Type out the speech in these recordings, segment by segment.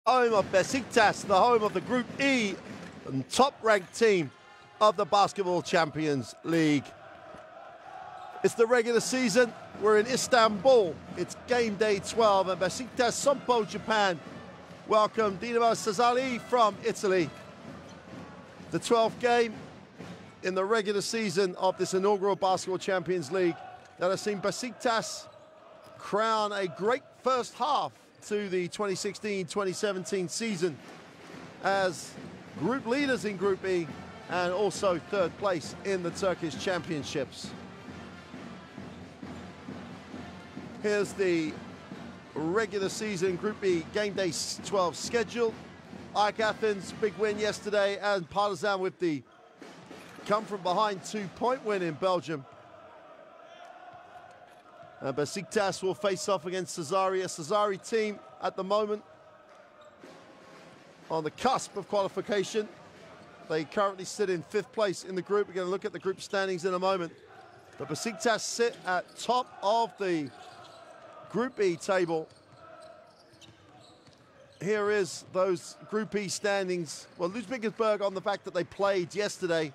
Home of Besiktas, the home of the Group E and top-ranked team of the Basketball Champions League. It's the regular season. We're in Istanbul. It's game day 12 and Besiktas Sompo Japan welcome Dinamo Sassari from Italy. The 12th game in the regular season of this inaugural Basketball Champions League that has seen Besiktas crown a great first half to the 2016-2017 season as group leaders in Group E and also third place in the Turkish Championships. Here's the regular season Group E game day 12 schedule. AEK Athens, big win yesterday, and Partizan with the come from behind 2-point win in Belgium. Besiktas will face off against Sassari, a Sassari team at the moment on the cusp of qualification. They currently sit in 5th place in the group. We're going to look at the group standings in a moment. But Besiktas sit at top of the Group E table. Here is those Group E standings. Well, Ludwigsburg, on the fact that they played yesterday,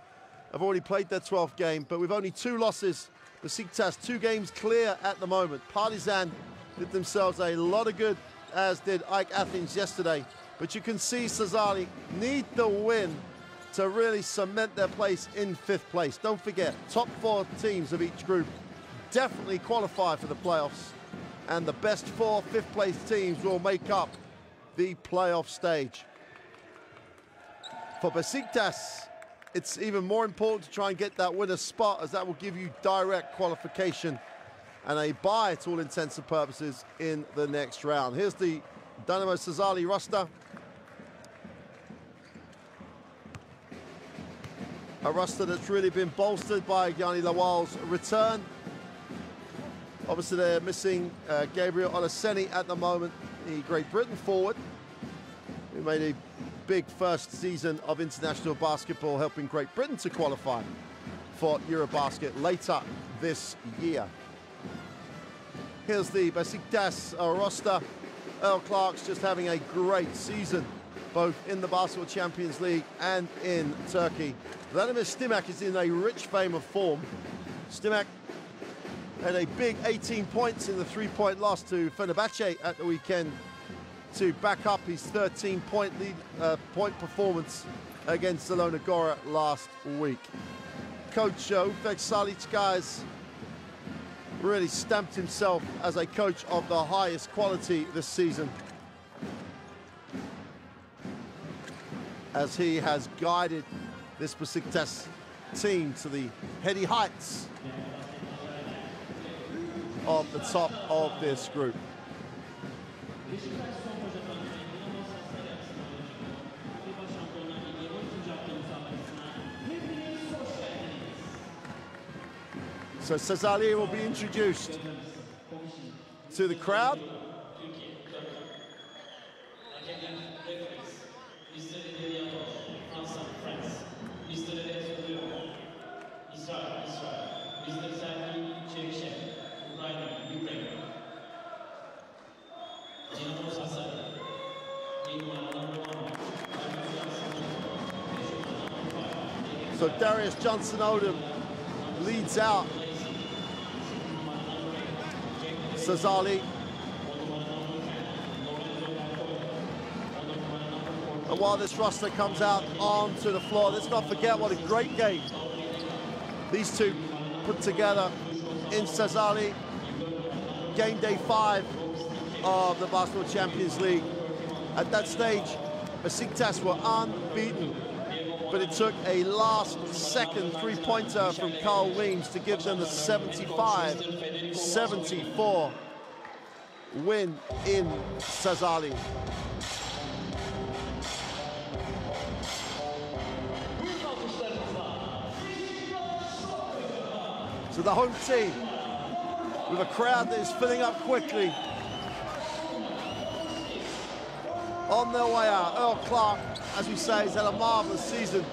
have already played their 12th game, but with only 2 losses. Besiktas 2 games clear at the moment. Partizan did themselves a lot of good, as did AEK Athens yesterday. But you can see Sassari need the win to really cement their place in 5th place. Don't forget, top 4 teams of each group definitely qualify for the playoffs. And the best 4 5th place teams will make up the playoff stage. For Besiktas, it's even more important to try and get that winner's spot, as that will give you direct qualification and a bye to all intents and purposes in the next round. Here's the Dinamo Sassari roster. A roster that's really been bolstered by Yanni Lawal's return. Obviously, they're missing Gabriel Olaseni at the moment, the Great Britain forward, who made a big first season of international basketball, helping Great Britain to qualify for Eurobasket later this year. Here's the Besiktas roster. Earl Clark's just having a great season, both in the Basketball Champions League and in Turkey. Vladimir Stimac is in a rich vein of form. Stimac had a big 18 points in the 3-point loss to Fenerbahce at the weekend to back up his 13-point point performance against Zelona Gora last week. Coach Ufek Salic has really stamped himself as a coach of the highest quality this season, as he has guided this Besiktas team to the heady heights of the top of this group. So Sassari will be introduced to the crowd. So Darius Johnson-Odom leads out Sassari. And while this roster comes out onto the floor, let's not forget what a great game these two put together in Sassari. Game day 5 of the Basketball Champions League. At that stage, Besiktas were unbeaten, but it took a last-second 3-pointer from Carl Weems to give them the 75-74 win in Sassari. So the home team, with a crowd that is filling up quickly, on their way out. Earl Clark, as we say, has had a marvelous season.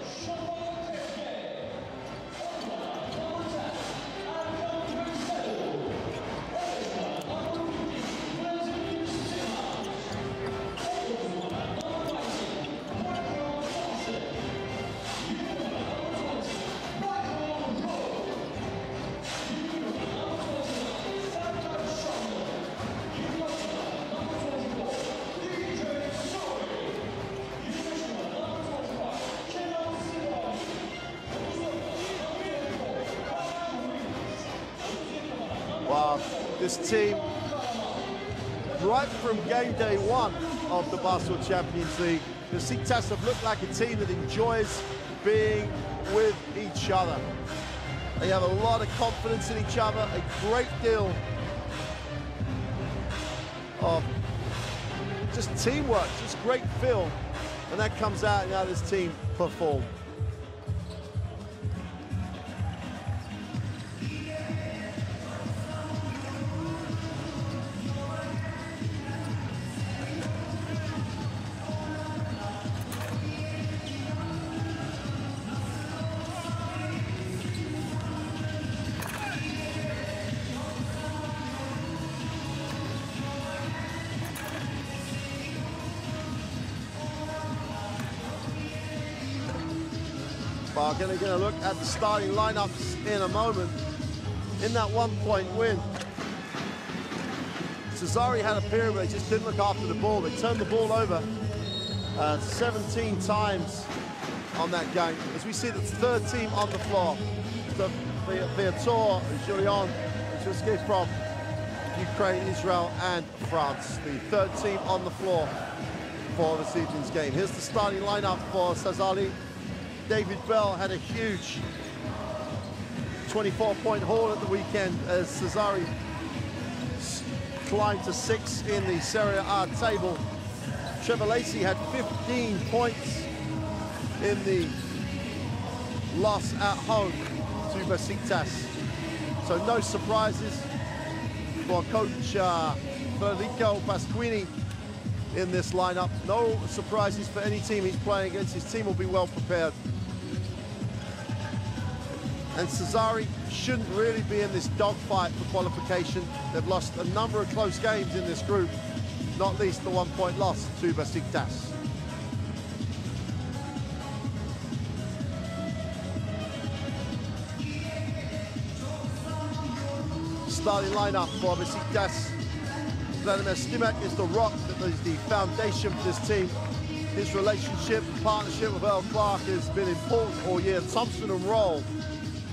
This team, right from game day one of the Basketball Champions League, Besiktas have looked like a team that enjoys being with each other. They have a lot of confidence in each other, a great deal of just teamwork, just great feel, and that comes out in how this team perform. We're going to look at the starting lineups in a moment. In that 1-point win, Sassari had a period where they just didn't look after the ball. They turned the ball over 17 times on that game. As we see the third team on the floor, the Viator, Julian, which escaped from Ukraine, Israel, and France. The third team on the floor for this evening's game. Here's the starting lineup for Sassari. David Bell had a huge 24-point haul at the weekend as Sassari climbed to 6 in the Serie A table. Trevor Lacey had 15 points in the loss at home to Besiktas. So no surprises for coach Federico Pasquini in this lineup. No surprises for any team he's playing against. His team will be well prepared. And Sassari shouldn't really be in this dogfight for qualification. They've lost a number of close games in this group, not least the 1-point loss to Besiktas. Starting lineup for Besiktas. Vladimir Stimac is the rock that is the foundation for this team. His relationship, partnership with Earl Clark has been important all year. Thompson and Roll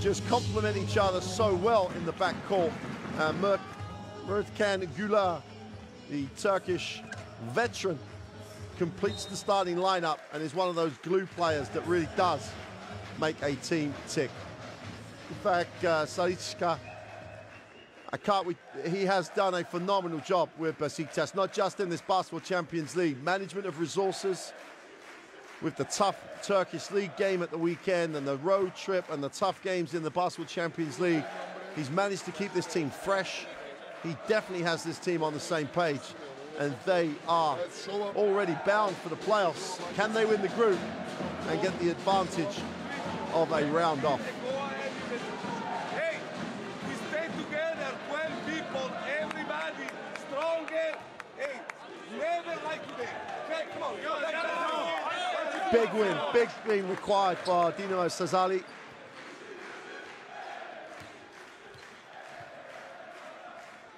just complement each other so well in the backcourt. Muratcan Güler, the Turkish veteran, completes the starting lineup and is one of those glue players that really does make a team tick. In fact, Sarichka, he has done a phenomenal job with Besiktas, not just in this Basketball Champions League. Management of resources, with the tough Turkish League game at the weekend and the road trip and the tough games in the Basketball Champions League, he's managed to keep this team fresh. He definitely has this team on the same page, and they are already bound for the playoffs. Can they win the group and get the advantage of a round off? Hey, we stay together, 12 people, everybody, stronger. Hey, never like today. Okay, come on, Big win, big win required for Dinamo Sassari.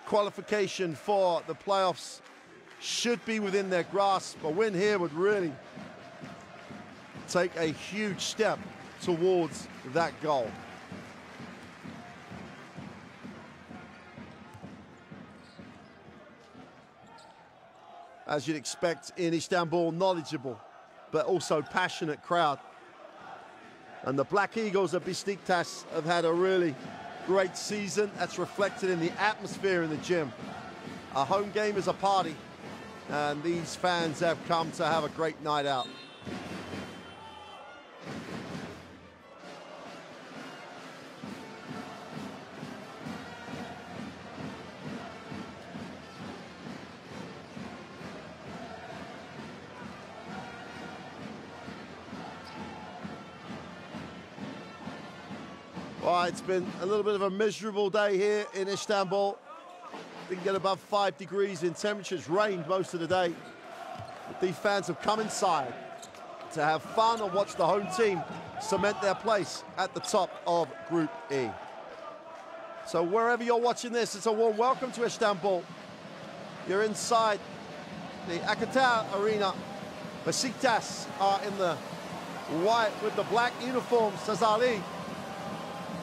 Qualification for the playoffs should be within their grasp. A win here would really take a huge step towards that goal. As you'd expect in Istanbul, knowledgeable but also passionate crowd. And the Black Eagles of Besiktas have had a really great season. That's reflected in the atmosphere in the gym. A home game is a party, and these fans have come to have a great night out. Well, it's been a little bit of a miserable day here in Istanbul. Didn't get above 5 degrees in temperature. It's rained most of the day. But these fans have come inside to have fun and watch the home team cement their place at the top of Group E. So wherever you're watching this, it's a warm welcome to Istanbul. You're inside the Akatar Arena. Besiktas are in the white with the black uniforms. Sassari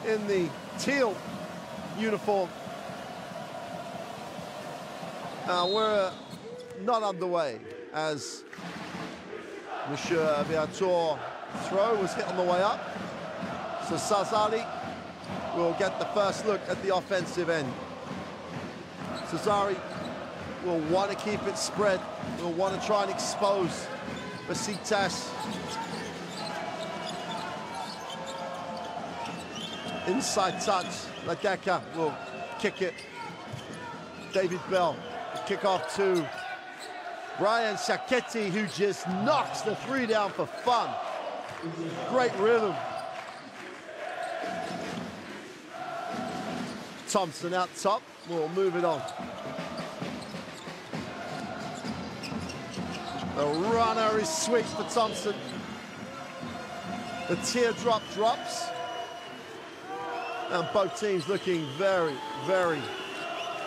in the teal uniform. We're not underway as Monsieur Viator throw was hit on the way up. So Sassari will get the first look at the offensive end. Sassari will want to keep it spread. Will want to try and expose Besiktas. Inside touch, Ladeka will kick it. David Bell, kick off to Brian Sacchetti, who just knocks the three down for fun. Great rhythm. Thompson out top, we'll move it on. The runner is sweet for Thompson. The teardrop drops. And both teams looking very, very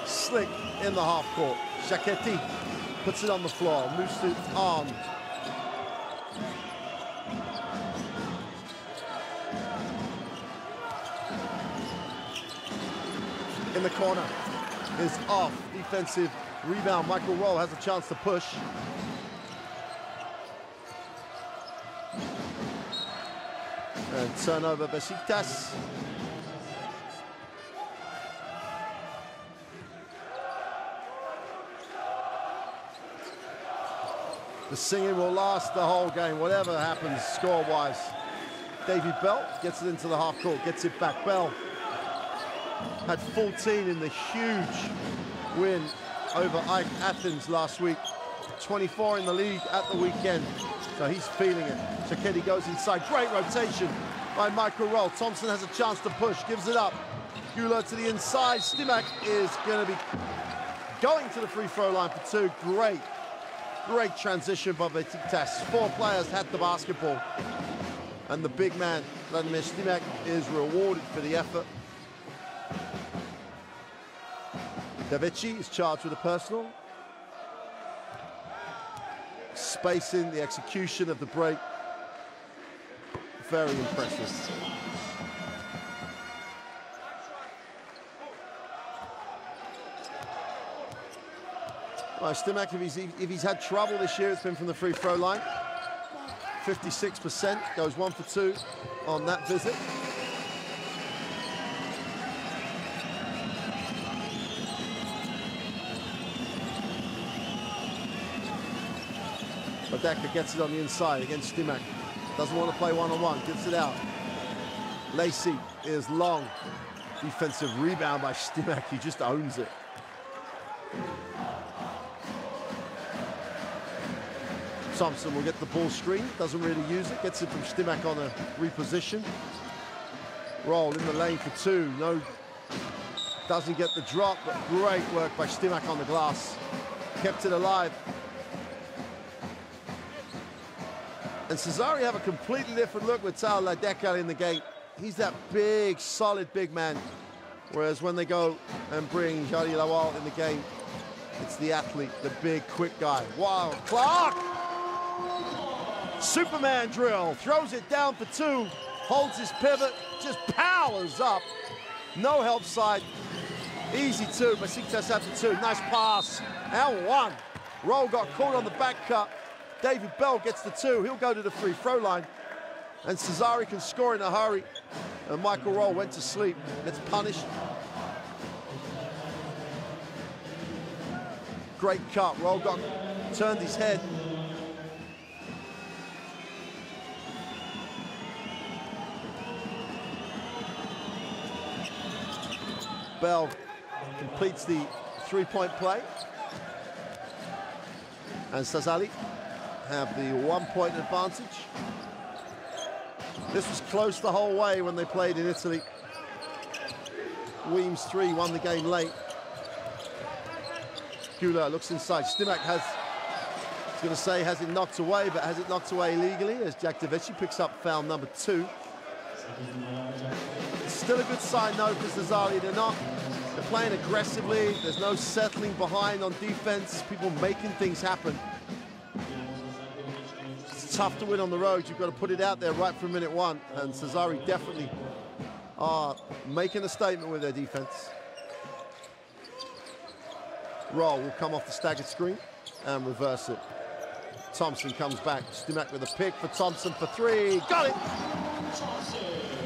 slick in the half court. Sacchetti puts it on the floor, moves it on. In the corner is off. Defensive rebound. Michael Roll has a chance to push. And turnover Besiktas. The singing will last the whole game, whatever happens score-wise. David Bell gets it into the half court, gets it back. Bell had 14 in the huge win over Ike Athens last week. 24 in the league at the weekend, so he's feeling it. Sacchetti goes inside, great rotation by Michael Roll. Thompson has a chance to push, gives it up. Gula to the inside. Stimac is going to be going to the free throw line for two. Great transition by Besiktas. 4 players had the basketball. And the big man, Vladimir Stimac, is rewarded for the effort. Davici is charged with a personal. Spacing, the execution of the break. Very impressive. Well, Stimac, if he's had trouble this year, it's been from the free throw line. 56%, goes 1 for 2 on that visit. Ladeka gets it on the inside against Stimac. Doesn't want to play one-on-one, gives it out. Lacey is long. Defensive rebound by Stimac, he just owns it. Thompson will get the ball screen, doesn't really use it, gets it from Stimac on a reposition. Roll in the lane for 2, no, doesn't get the drop, but great work by Stimac on the glass. Kept it alive. And Sassari have a completely different look with Tal Ladeka in the game. He's that big, solid big man. Whereas when they go and bring Jari Lawal in the game, it's the athlete, the big, quick guy. Wow, Clark! Superman drill, throws it down for 2, holds his pivot, just powers up. No help side, easy 2, Besiktas after 2, nice pass, and 1. Roll got caught on the back cut. David Bell gets the 2, he'll go to the free throw line. And Sassari can score in a hurry. And Michael Roll went to sleep, gets punished. Great cut, Roll turned his head. Bell completes the 3-point play. And Sassari have the 1-point advantage. This was close the whole way when they played in Italy. Weems 3 won the game late. Gula looks inside. Stimac has, I was going to say, has it knocked away, but has it knocked away legally as Jack Davici picks up foul number 2. It's still a good sign, though, for Sassari. They're playing aggressively. There's no settling behind on defense. People making things happen. It's tough to win on the road. You've got to put it out there right from minute 1. And Sassari definitely are making a statement with their defense. Roll will come off the staggered screen and reverse it. Thompson comes back. Stimac with a pick for Thompson for three. Got it!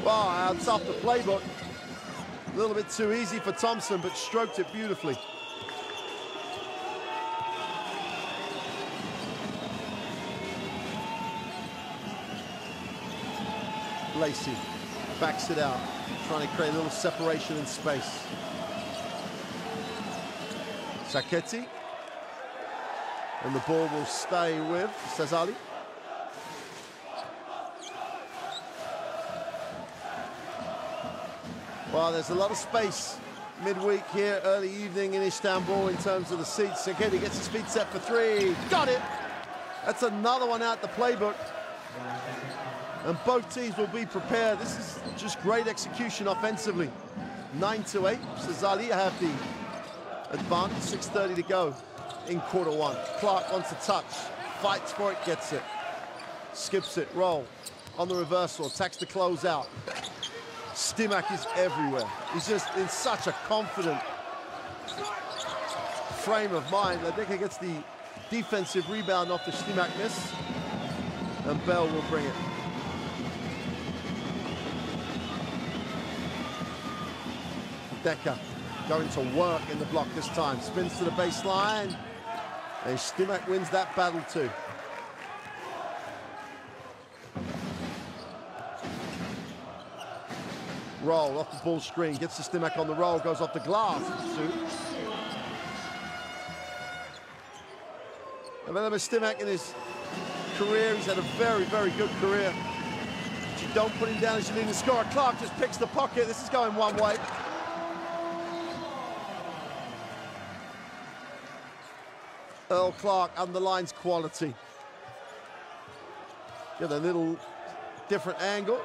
Wow, it's off the playbook. A little bit too easy for Thompson, but stroked it beautifully. Lacey backs it out, trying to create a little separation in space. Sacchetti. And the ball will stay with Sassari. Well, there's a lot of space midweek here, early evening in Istanbul in terms of the seats. Sacchetti gets his feet set for three. Got it! That's another one out the playbook. And both teams will be prepared. This is just great execution offensively. 9-8. Sassari have the advantage. 6:30 to go in quarter one. Clark wants a touch. Fights for it, gets it. Skips it, roll. On the reversal, attacks the closeout. Stimac is everywhere. He's just in such a confident frame of mind. Ledeka gets the defensive rebound off the Stimac miss. And Bell will bring it. Decker going to work in the block this time. Spins to the baseline. And Stimac wins that battle too. Roll off the ball screen. Gets the Stimac on the roll. Goes off the glass. And remember Stimac in his career, he's had a very, very good career. But you don't put him down as you need to score. Clark just picks the pocket. This is going one way. Earl Clark underlines quality. Get a little different angle.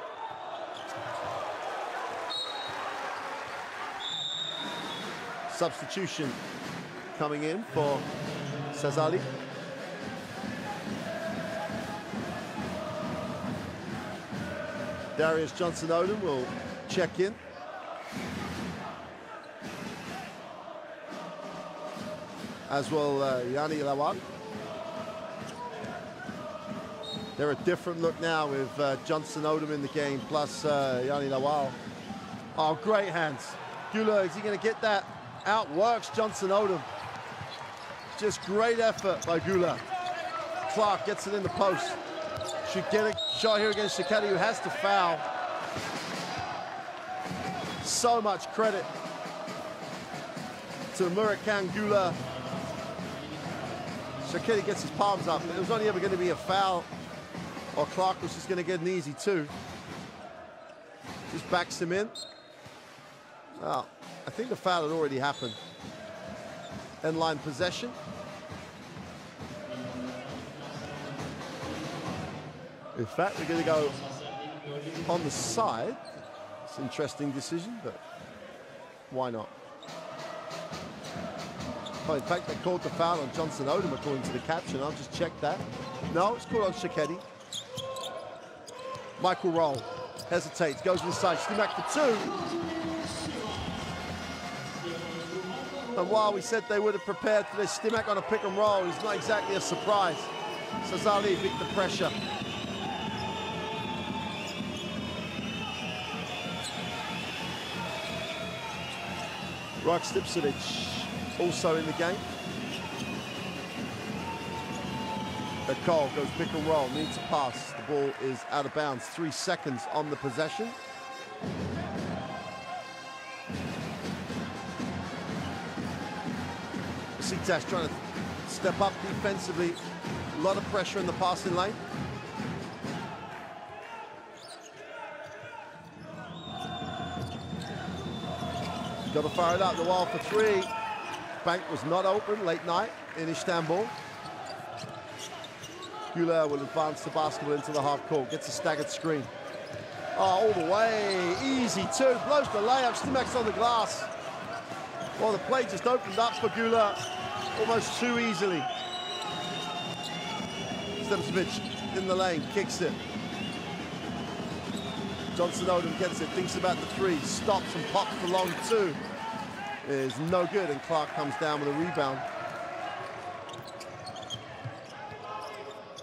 Substitution coming in for Sassari. Darius Johnson-Odom will check in. As will Yanni Lawal. They're a different look now with Johnson-Odom in the game, plus Yanni Lawal. Oh, great hands. Gula, is he going to get that? Outworks Johnson-Odom. Just great effort by Gula. Clark gets it in the post. Should get a shot here against Sacchetti, who has to foul. So much credit to Murakan Gula. Sacchetti gets his palms up. It was only ever going to be a foul, or Clark was just going to get an easy two. Just backs him in. Well, I think the foul had already happened. End line possession. In fact, we're going to go on the side. It's an interesting decision, but why not? Oh, in fact, they called the foul on Johnson-Odom according to the caption. I'll just check that. No, it's called on Sacchetti. Michael Roll hesitates, goes inside. Stimac for two. And while we said they would have prepared for this, Stimac on a pick and roll is not exactly a surprise. Sassari beat the pressure. Rok Stipcevic also in the game. Cole goes pick and roll, needs a pass. The ball is out of bounds. 3 seconds on the possession. Besiktas trying to step up defensively. A lot of pressure in the passing lane. Got to fire it up the wall for three. Bank was not open late night in Istanbul. Gula will advance the basketball into the half court. Gets a staggered screen. Oh, all the way. Easy two. Blows the layup. Stimac's on the glass. Well, the play just opened up for Gula almost too easily. Stipcevic in the lane. Kicks it. Johnson-Odom gets it. Thinks about the three. Stops and pops the long two. is no good, and Clark comes down with a rebound.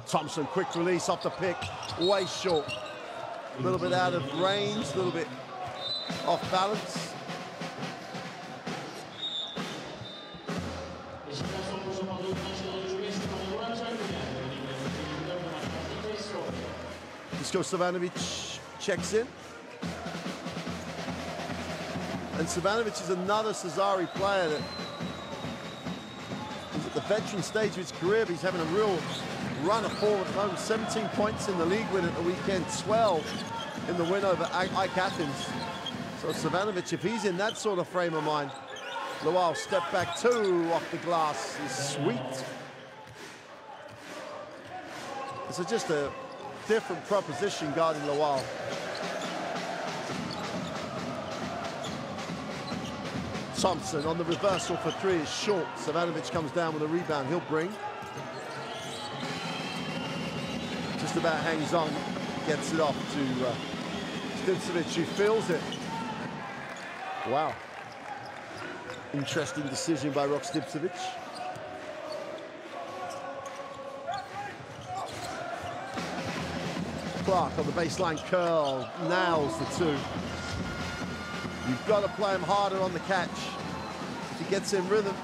Thompson, quick release off the pick, way short. A little bit out of range, a little bit off balance. Dusko Savanovic checks in. And Savanovic is another Sassari player that is at the veteran stage of his career, but he's having a real run of form at the moment. 17 points in the league win at the weekend, 12 in the win over Ike Athens. So Savanovic, if he's in that sort of frame of mind, Lowell step back 2 off the glass is sweet. It's just a different proposition guarding Lowell. Thompson on the reversal for 3 is short. Savanovic comes down with a rebound. He'll bring. Just about hangs on. Gets it off to Stipcevic, who feels it. Wow. Interesting decision by Rok Stipcevic. Clark on the baseline curl, nails the 2. You've got to play him harder on the catch. If he gets in rhythm,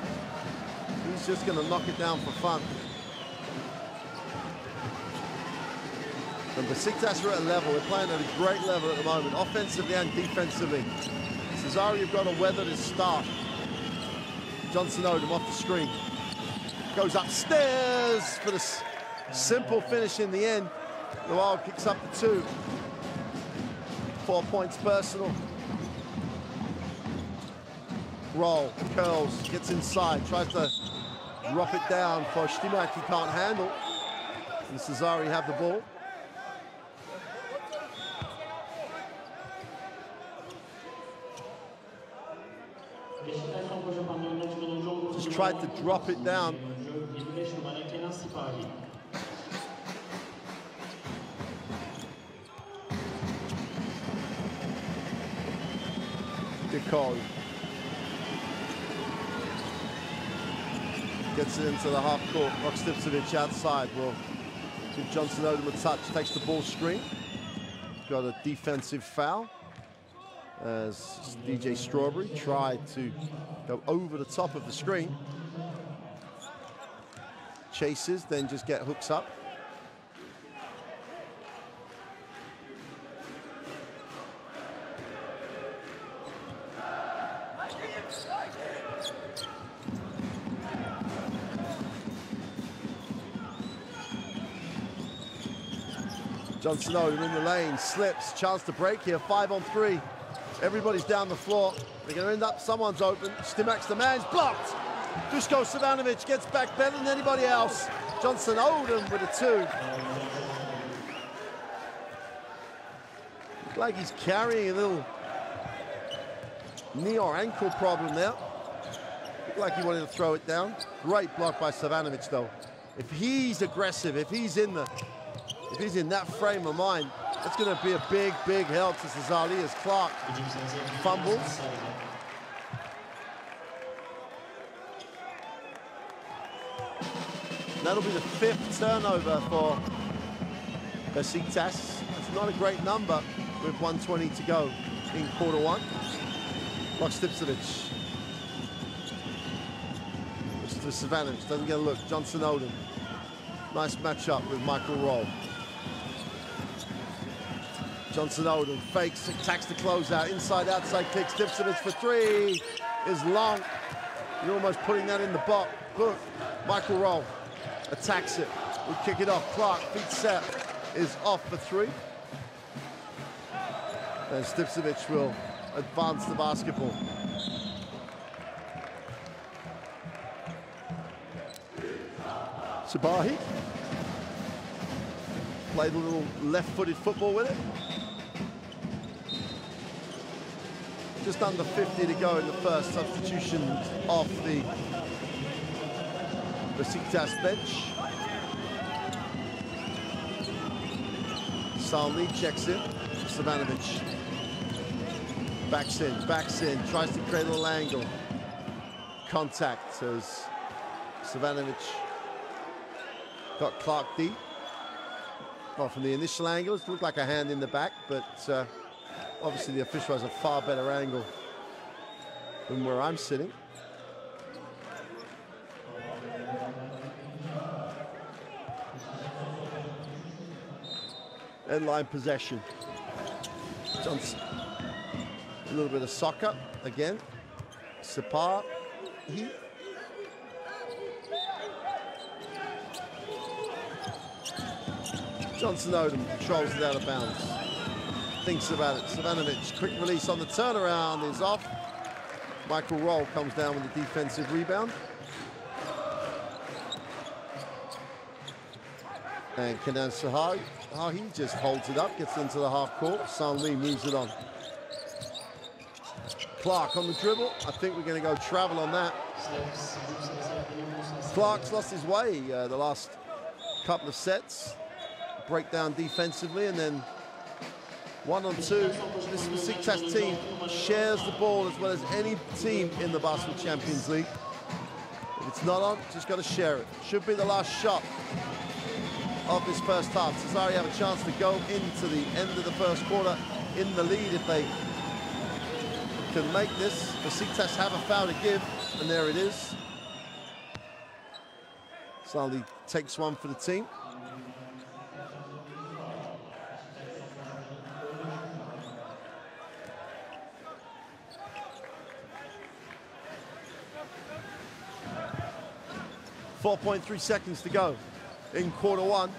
he's just going to knock it down for fun. And Besiktas are at a level, they're playing at a great level at the moment, offensively and defensively. Sassari have got to weather this start. Johnson Odom off the screen. Goes upstairs for the simple finish in the end. The Wild kicks up the 2. 4 points personal. Roll, curls, gets inside, tries to drop it down for Stimac, he can't handle. And Sassari have the ball. Just tried to drop it down. Decol gets it into the half court. Rok Stipcevic outside will give Johnson Odom a touch. Takes the ball screen. Got a defensive foul as DJ Strawberry tried to go over the top of the screen. Chases, then just get hooks up. Johnson Odom in the lane, slips, chance to break here, 5 on 3. Everybody's down the floor. They're going to end up, someone's open. Stimac's the man's blocked. Dusko Savanovic gets back better than anybody else. Johnson Odom with a 2. Looks like he's carrying a little knee or ankle problem there. Looked like he wanted to throw it down. Great block by Savanovic though. If he's aggressive, if he's in that frame of mind, that's going to be a big, big help to Sassari as Clark fumbles. That'll be the 5th turnover for Besiktas. It's not a great number with 1:20 to go in quarter 1. Rok Stipcevic. To Savanovic, doesn't get a look. Johnson Odom. Nice matchup with Michael Roll. Johnson Odom fakes, attacks the closeout, inside, outside kick. Stipcevic for 3 is long. You're almost putting that in the box. Look, Michael Roll attacks it. Will kick it off. Clark, feet set, is off for 3. And Stipcevic will advance the basketball. Sabahi played a little left-footed football with it. Just under 50 to go in the first. Substitution off the Besiktas bench. Salmi checks in. Savanovic backs in, tries to create a little angle. contact as Savanovic got Clark deep. Well, from the initial angle, it looked like a hand in the back, but obviously the official has a far better angle than where I'm sitting. End line possession. Johnson. A little bit of soccer again. Sapar. Johnson Odom controls it out of bounds. Thinks about it. Savanovic, quick release on the turnaround is off. Michael Roll comes down with a defensive rebound. And Kenan Sahai, he just holds it up, gets into the half court. San Lee moves it on. Clark on the dribble. I think we're going to go travel on that. Clark's lost his way the last couple of sets. Breakdown defensively, and then 1-on-2. This Besiktas team shares the ball as well as any team in the Basketball Champions League. If it's not on, just got to share it. Should be the last shot of this first half. Sassari have a chance to go into the end of the first quarter in the lead if they can make this. Besiktas have a foul to give, and there it is. Salih takes one for the team. .3 seconds to go in quarter one.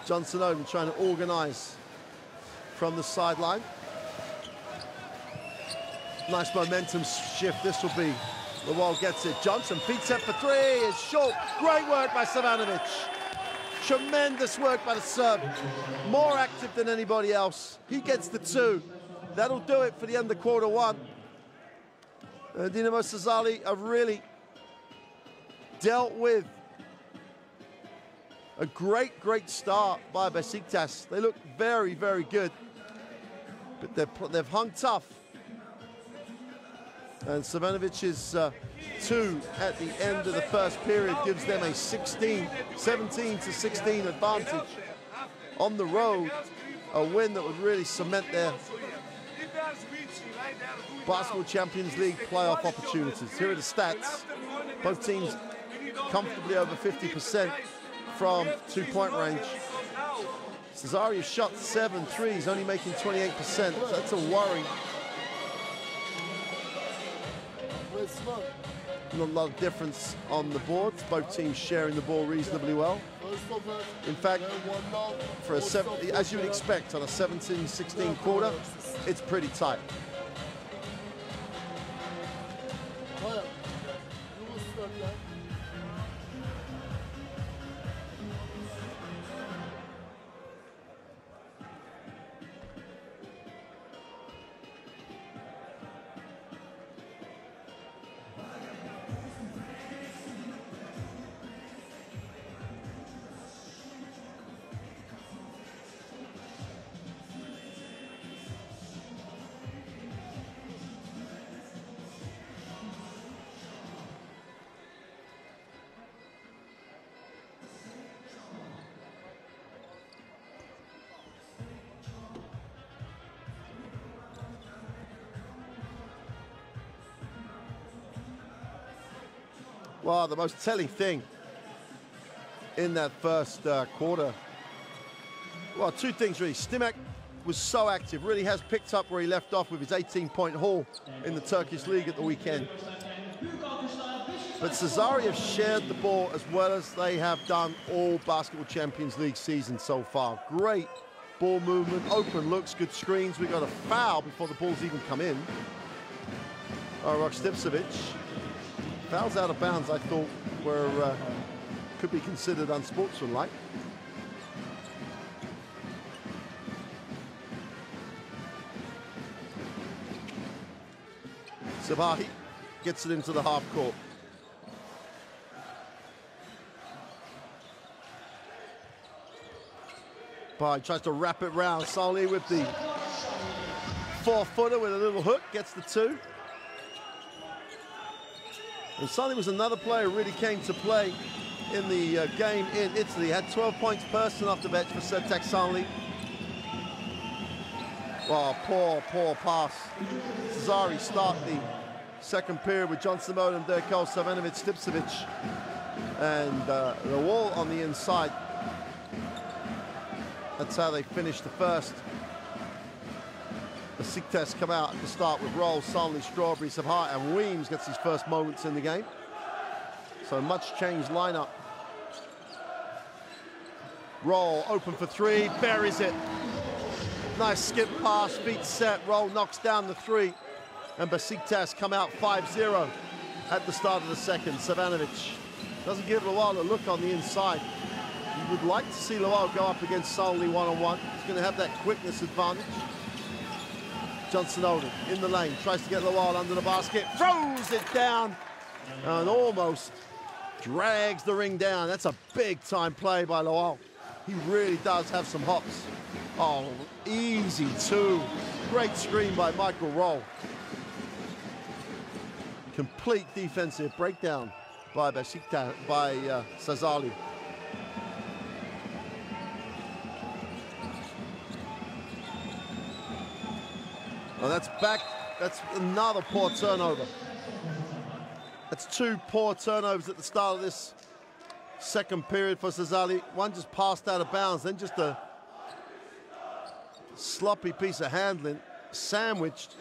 Johnson Odom trying to organize from the sideline. Nice momentum shift this will be. The wall gets it. Johnson feet set for three. It's short. Great work by Savanovic. Tremendous work by the Serb. More active than anybody else. He gets the two. That'll do it for the end of quarter one. Dinamo Sassari have really dealt with a great start by Besiktas. They look very, very good, but they've hung tough. And Savanovic's two at the end of the first period gives them a 17-16 advantage on the road. A win that would really cement their Basketball Champions League playoff opportunities. Here are the stats. Both teams comfortably over 50% from two-point range. Sassari has shot 7 threes, only making 28%. So that's a worry. Not a lot of difference on the boards. Both teams sharing the ball reasonably well. In fact, for a as you would expect on a 17-16 quarter, it's pretty tight. Well, the most telling thing in that first quarter, well, two things really. Stimac was so active, really has picked up where he left off with his 18-point haul in the Turkish League at the weekend. But Sassari have shared the ball as well as they have done all Basketball Champions League season so far. Great ball movement, open looks, good screens. We got a foul before the balls even come in. Rok Stipcevic. Fouls out of bounds, I thought, were could be considered unsportsmanlike. Sabahi gets it into the half court. Bai tries to wrap it round. Salih with the 4-footer with a little hook, gets the 2. And suddenly was another player who really came to play in the game in Italy. Had 12 points person off the bench for Besiktas Sompo. Oh, poor pass. Sassari start the second period with Johnson Odom, Derkol, Savanovic, Stipcevic, and the wall on the inside. That's how they finished the first. Besiktas come out at the start with Roll, Sonley, Strawberry, Sabha, and Weems gets his first moments in the game. So much changed lineup. Roll open for 3, buries it. Nice skip pass, feet set, Roll knocks down the 3. And Besiktas come out 5-0 at the start of the second. Savanovic doesn't give Lawal a look on the inside. You would like to see Lawal go up against Sonley one-on-one. He's going to have that quickness advantage. Johnson Odom in the lane, tries to get Lawal under the basket, throws it down, and almost drags the ring down. That's a big-time play by Lawal. He really does have some hops. Oh, easy 2. Great screen by Michael Roll. Complete defensive breakdown by Besiktas, by Sassari. Well, that's back. That's another poor turnover. That's 2 poor turnovers at the start of this second period for Sassari. One just passed out of bounds, then just a sloppy piece of handling, sandwiched.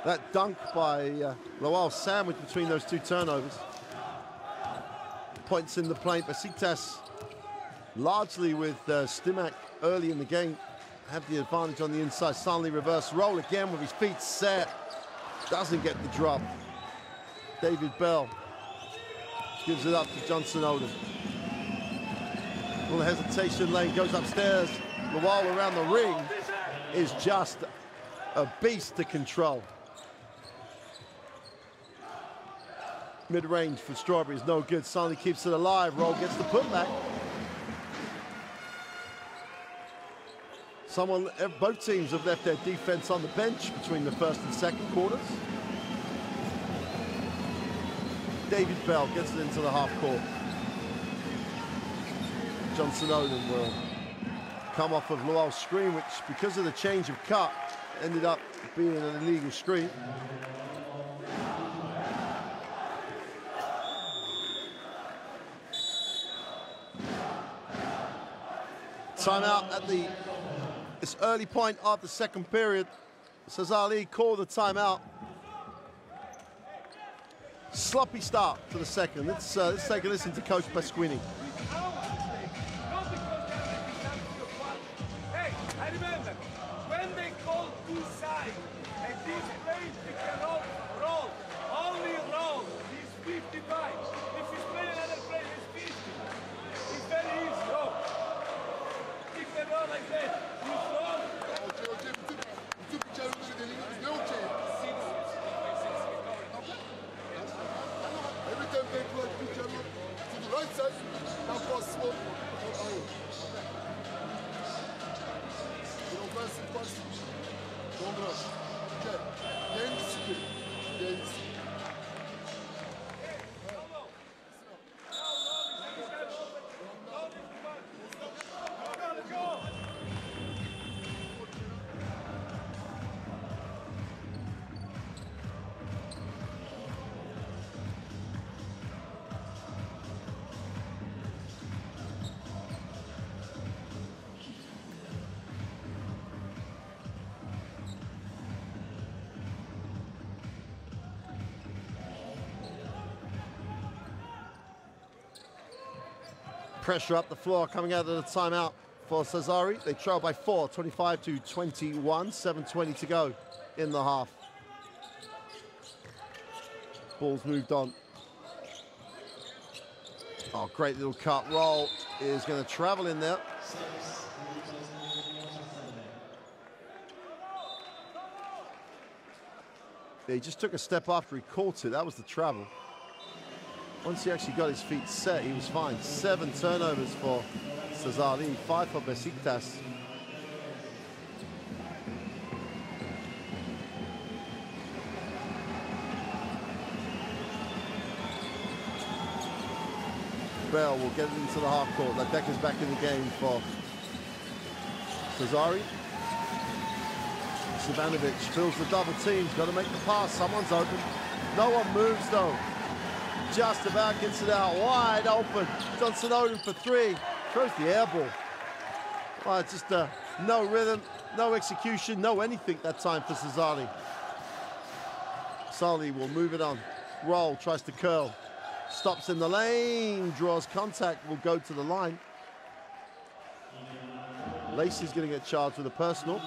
That dunk by Lawal sandwiched between those 2 turnovers. Points in the paint. Besiktas, largely with Stimac early in the game, have the advantage on the inside. Suddenly reverse Roll again with his feet set. Doesn't get the drop. David Bell gives it up to Johnson Odom. Little hesitation lane, goes upstairs. Lawal around the ring is just a beast to control. Mid-range for Strawberry is no good. Suddenly keeps it alive. Roll gets the putback. Both teams have left their defense on the bench between the first and second quarters. David Bell gets it into the half court. Johnson Odom will come off of Lawal's screen, which, because of the change of cut, ended up being an illegal screen. Timeout at this early point of the second period. Sassari called the timeout. Sloppy start to the second. Let's take a listen to Coach Pasquini. Hey, I remember when they called 2 sides and this place they cannot roll, only roll. He's 55. If he's playing another play, he's 50. It's very easy. Roll. If they roll like that, he's wrong. Every time they play pitch to the right side, now pass slow. Don't pass it, pass it. Don't rush. Okay. Game discipline. Game discipline. Pressure up the floor coming out of the timeout for Sassari. They trail by 4, 25-21, 7:20 to go in the half. Ball's moved on. Oh, great little cut. Roll is going to travel in there. He just took a step after he caught it. That was the travel. Once he actually got his feet set, he was fine. 7 turnovers for Sassari, 5 for Besiktas. Bell will get it into the half court. Ladeka's back in the game for Sassari. Savanovic fills the double team. Got to make the pass. Someone's open. No one moves though. Just about gets it out wide open. Johnson Odom for three. Throws the air ball. Oh, just no rhythm, no execution, no anything that time for Sassari. Sully will move it on. Roll, tries to curl. Stops in the lane, draws contact, will go to the line. Lacey's going to get charged with a personal.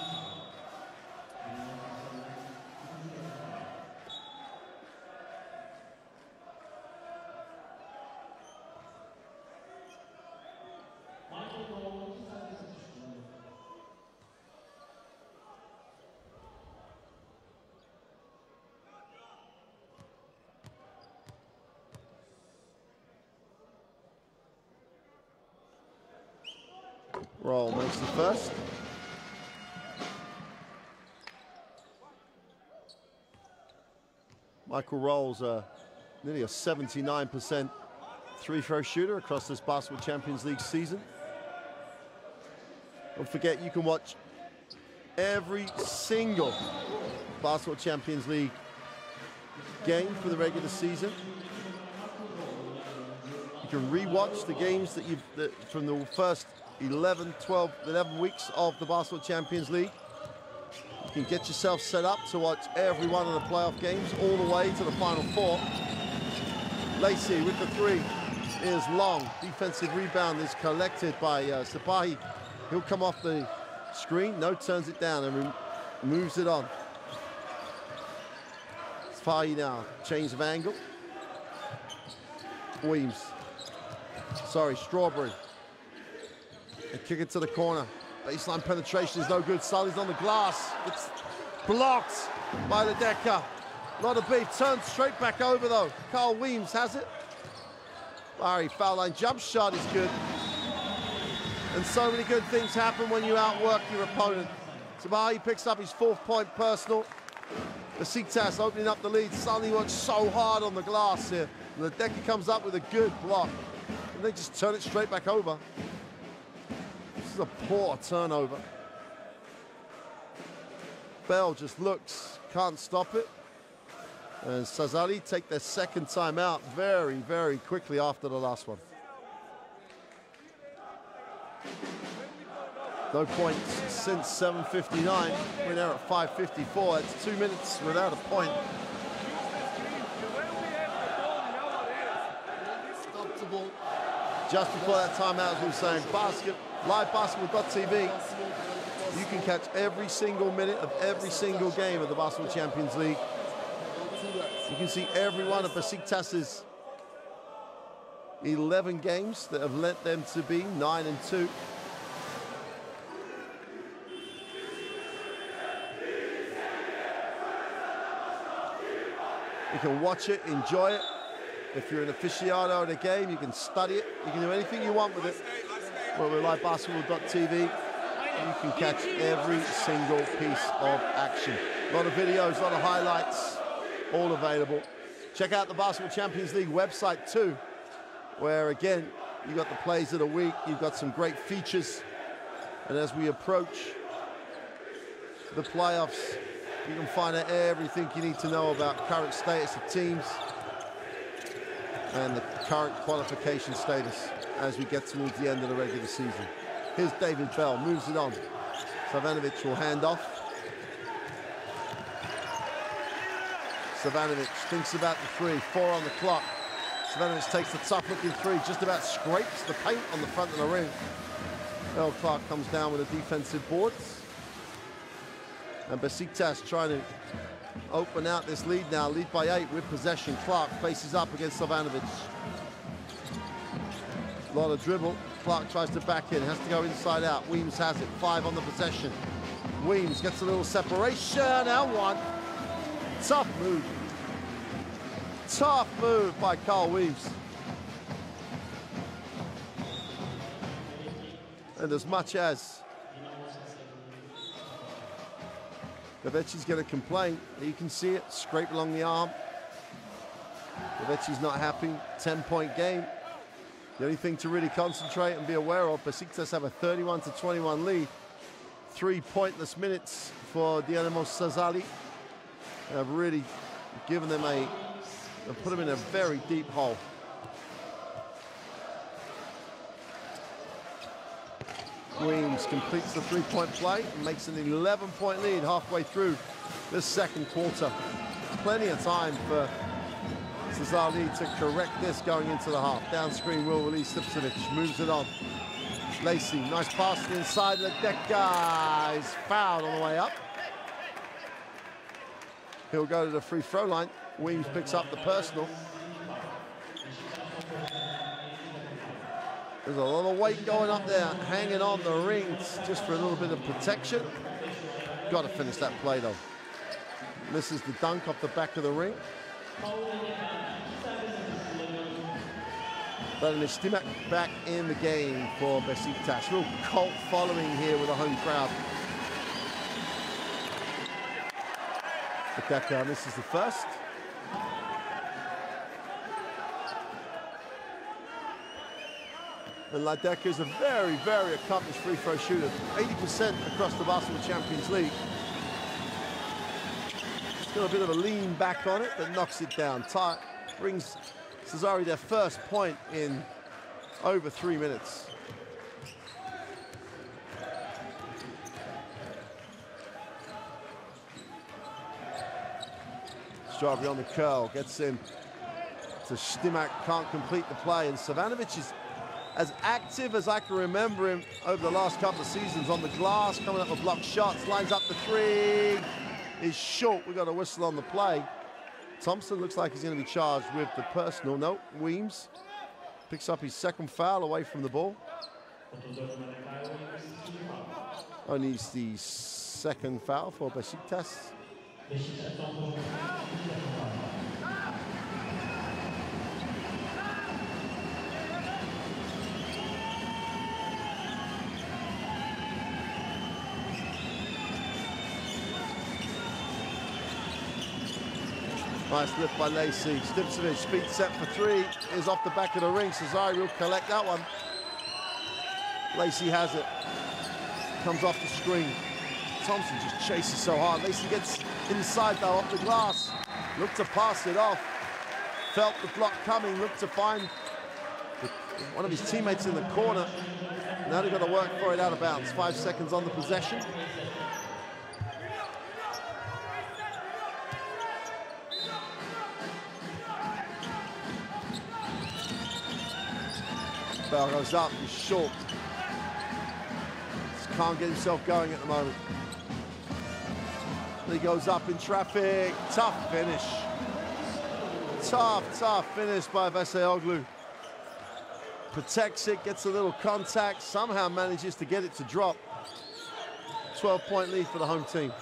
Roll makes the first. Michael Roll's nearly a 79% three-throw shooter across this Basketball Champions League season. Don't forget, you can watch every single Basketball Champions League game for the regular season. You can re-watch the games from the first 11 weeks of the Basketball Champions League. You can get yourself set up to watch every one of the playoff games all the way to the Final Four. Lacey with the three is long. Defensive rebound is collected by Sapahi. He'll come off the screen. No, turns it down and moves it on. Sapahi now, change of angle. Weems. Sorry, Strawberry. And kick it to the corner. Baseline penetration is no good. Sully's on the glass. It's blocked by Ladeka. Not a beat. Turns straight back over though. Carl Weems has it. Barry, foul line jump shot is good. And so many good things happen when you outwork your opponent. Sabahi picks up his 4th point personal. Besiktas opening up the lead. Sully works so hard on the glass here. Ladeka comes up with a good block. And they just turn it straight back over. This is a poor turnover. Bell just looks, can't stop it. And Sassari take their 2nd timeout very, very quickly after the last one. No points since 7:59. We're now at 5:54. It's 2 minutes without a point. Just before that timeout, as we were saying, live basketball.tv. You can catch every single minute of every single game of the Basketball Champions League. You can see every one of Besiktas's 11 games that have led them to be 9-2. You can watch it, enjoy it. If you're an aficionado of the game, you can study it. You can do anything you want with it. Well, we're live basketball.tv. You can catch every single piece of action. A lot of videos, a lot of highlights, all available. Check out the Basketball Champions League website too, where again, you've got the plays of the week, you've got some great features. And as we approach the playoffs, you can find out everything you need to know about current status of teams and the current qualification status as we get towards the end of the regular season. Here's David Bell, moves it on. Savanovic will hand off. Savanovic thinks about the three, 4 on the clock. Savanovic takes the tough looking three, just about scrapes the paint on the front of the ring. Earl Clark comes down with the defensive boards. And Besiktas trying to open out this lead now, lead by 8 with possession. Clark faces up against Savanovic. A lot of dribble. Clark tries to back in, has to go inside out. Weems has it, 5 on the possession. Weems gets a little separation, and 1. Tough move. Tough move by Carl Weems. And as much as Gavecci's going to complain, you can see it, scrape along the arm. Gavecci's not happy, 10-point game. The only thing to really concentrate and be aware of, Besiktas have a 31-21 lead. 3 pointless minutes for Dinamo Sassari. Have really given them put them in a very deep hole. Weems completes the 3-point play and makes an 11-point lead halfway through this second quarter. Plenty of time for Sassari to correct this going into the half. Down screen will release Sipsovic, moves it on. Lacey, nice pass to the inside of the deck, guys. Fouled on the way up. He'll go to the free throw line. Weems picks up the personal. There's a lot of weight going up there, hanging on the rings just for a little bit of protection. Got to finish that play though. Misses the dunk off the back of the ring. But Stimac back in the game for Besiktas. Real cult following here with a home crowd. Akaka misses the first. And Ladeka is a very, very accomplished free throw shooter. 80% across the Basketball Champions League. It's got a bit of a lean back on it, but knocks it down. Brings Sassari their first point in over 3 minutes. Strawberry on the curl, gets in to Stimac, can't complete the play, and Savanovic is as active as I can remember him over the last couple of seasons on the glass, coming up with blocked shots, lines up the three, is short. We've got a whistle on the play. Thompson looks like he's going to be charged with the personal. No, Weems picks up his second foul away from the ball. Only the second foul for Besiktas. Nice lift by Lacey. Stipsovic, speed set for three, is off the back of the ring. Sassari will collect that one. Lacey has it. Comes off the screen. Thompson just chases so hard. Lacey gets inside though, off the glass. Looked to pass it off. Felt the block coming, looked to find one of his teammates in the corner. Now they've got to work for it out of bounds. 5 seconds on the possession. Bell goes up, he's short. Just can't get himself going at the moment. He goes up in traffic. Tough finish. Tough finish by Veseoglu. Protects it, gets a little contact, somehow manages to get it to drop. 12-point lead for the home team.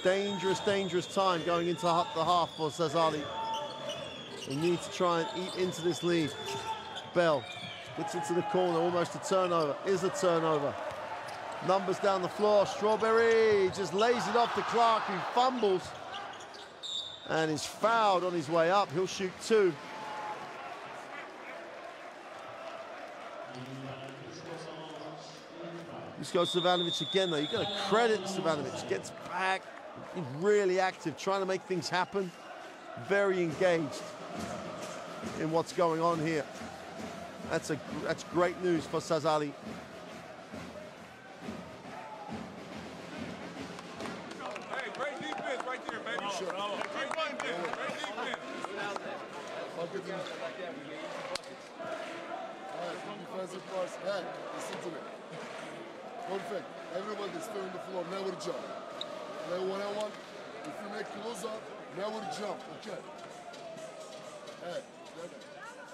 Dangerous time going into the half for Sassari. They need to try and eat into this lead. Bell gets into the corner, almost a turnover. Is a turnover. Numbers down the floor. Strawberry just lays it off to Clark, who fumbles and is fouled on his way up. He'll shoot two. This goes Savanovic again, though. You've got to credit Savanovic. Gets back. He's really active, trying to make things happen. Very engaged in what's going on here. That's great news for Sassari. Hey, great defense right there, baby. Sure. Great defense. Great defense. All right, defensive pass. Hey, listen to me. Perfect. Everybody stay on the floor. Never jump. Play one-on-one. If you make close up, never jump. Okay. Hey.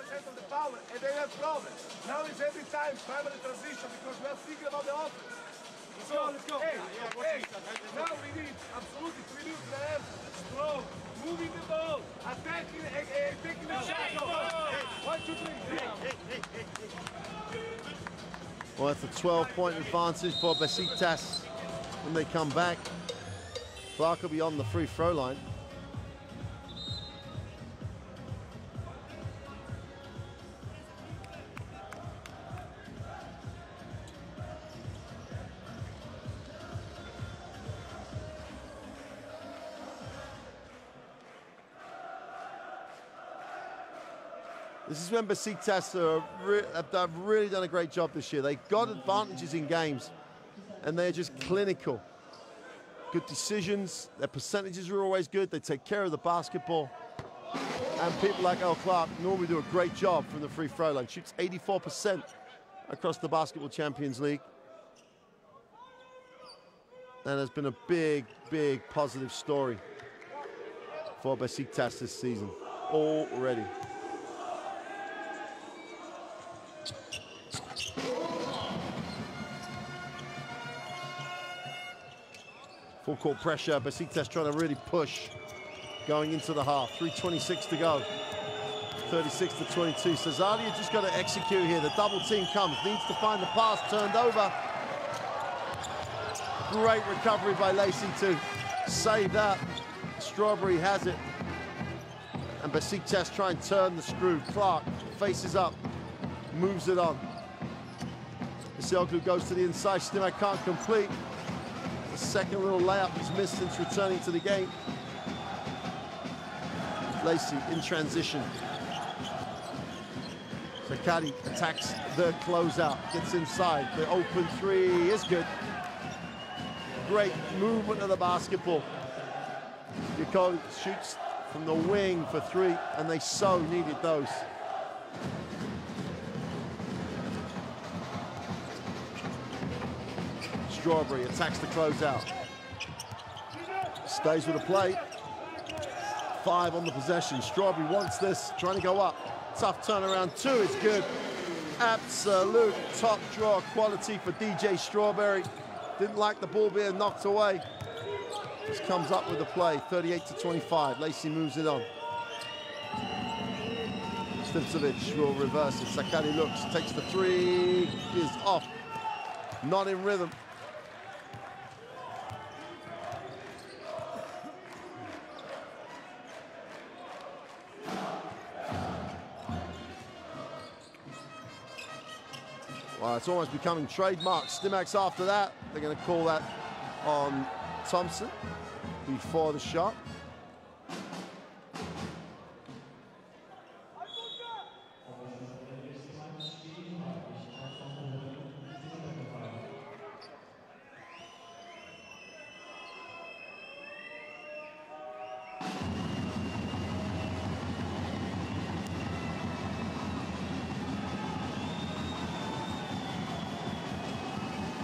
Of the power, and they have problems. Now it's every time primary transition because we are thinking about the offense. Let's go. Hey, now we need absolutely 3 minutes and a half. Strong, moving the ball, attacking, taking the shot. 1, 2, 3. Well, that's a 12-point advantage for Besiktas when they come back. Clark will be on the free throw line. This is when Besiktas have really done a great job this year. They've got advantages in games, and they're just clinical. Good decisions, their percentages are always good, they take care of the basketball. And people like El Clark normally do a great job from the free throw line. Shoots 84% across the Basketball Champions League. And has been a big, big positive story for Besiktas this season already. Full court pressure, Besiktas trying to really push going into the half. 3:26 to go. 36 to 22. Sassari has just got to execute here. The double team comes, needs to find the pass, turned over. Great recovery by Lacey to save that. Strawberry has it. And Besiktas try and turn the screw. Clark faces up, moves it on. Isiloglu goes to the inside, Stimac can't complete. The second little layup he's missed since returning to the game. Lacey in transition. Sassari attacks the closeout, gets inside. The open three is good. Great movement of the basketball. Yoko shoots from the wing for three, and they so needed those. Strawberry attacks the closeout. Stays with the play. 5 on the possession. Strawberry wants this, trying to go up. Tough turnaround, 2 is good. Absolute top draw quality for DJ Strawberry. Didn't like the ball being knocked away. Just comes up with the play, 38 to 25. Lacey moves it on. Stimcovic will reverse it. Sassari looks, takes the 3, is off. Not in rhythm. Well, it's almost becoming trademark. Stimacs after that. They're going to call that on Thompson before the shot.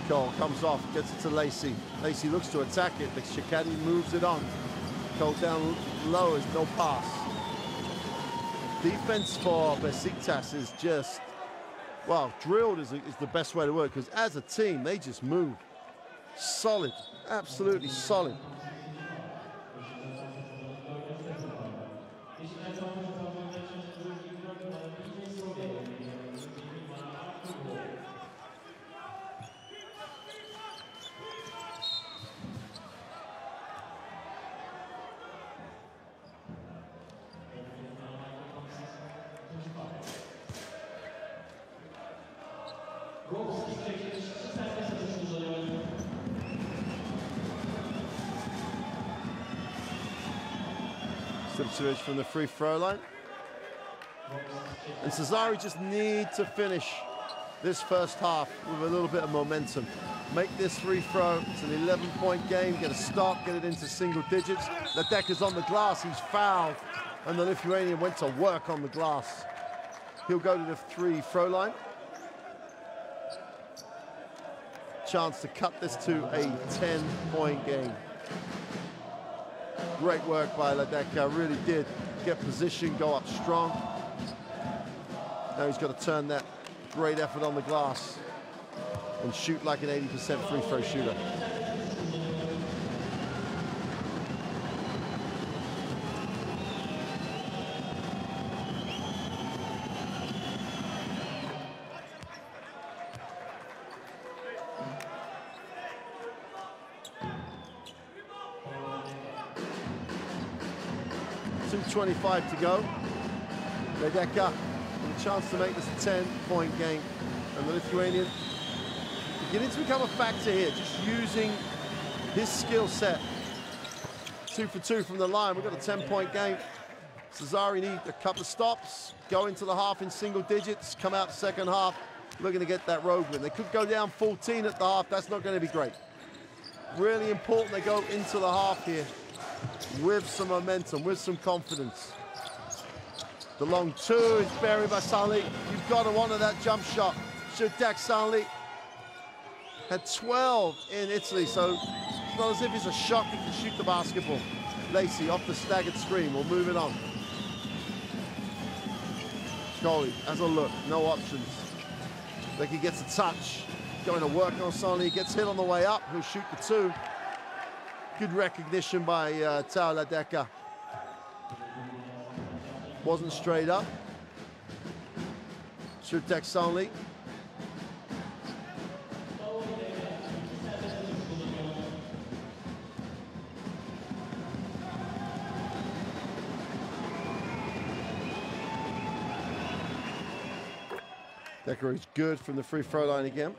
Cole comes off, gets it to Lacey. Lacey looks to attack it, but Shikadi moves it on. Cole down low, is no pass. Defense for Besiktas is just, well, drilled is the best way to work, because as a team, they just move. Solid, absolutely solid. Stimcovic from the free throw line. And Sassari just need to finish this first half with a little bit of momentum. Make this free throw, it's an 11-point game, get a stop, get it into single digits. Ledecker's on the glass, he's fouled, and the Lithuanian went to work on the glass. He'll go to the free throw line. Chance to cut this to a 10-point game. Great work by Ledecker, really did get position, go up strong. Now he's got to turn that great effort on the glass and shoot like an 80% free throw shooter. .25 to go. Ledecker with a chance to make this a 10-point game. And the Lithuanian beginning to become a factor here, just using his skill set. 2 for 2 from the line. We've got a 10-point game. Sassari need a couple of stops, go into the half in single digits, come out second half, looking to get that road win. They could go down 14 at the half. That's not going to be great. Really important they go into the half here with some momentum, with some confidence. The long two is buried by Sanli. You've got to honor that jump shot. Shodak Sanli had 12 in Italy, so it's not as if it's a shock he can shoot the basketball. Lacey off the staggered screen. We'll move it on. Coley has a look, no options. Becky gets a touch, going to work on Sanli, gets hit on the way up, he'll shoot the two. Good recognition by Tao Ladeka. Wasn't straight up. Shotek Sanli. Decker is good from the free throw line again.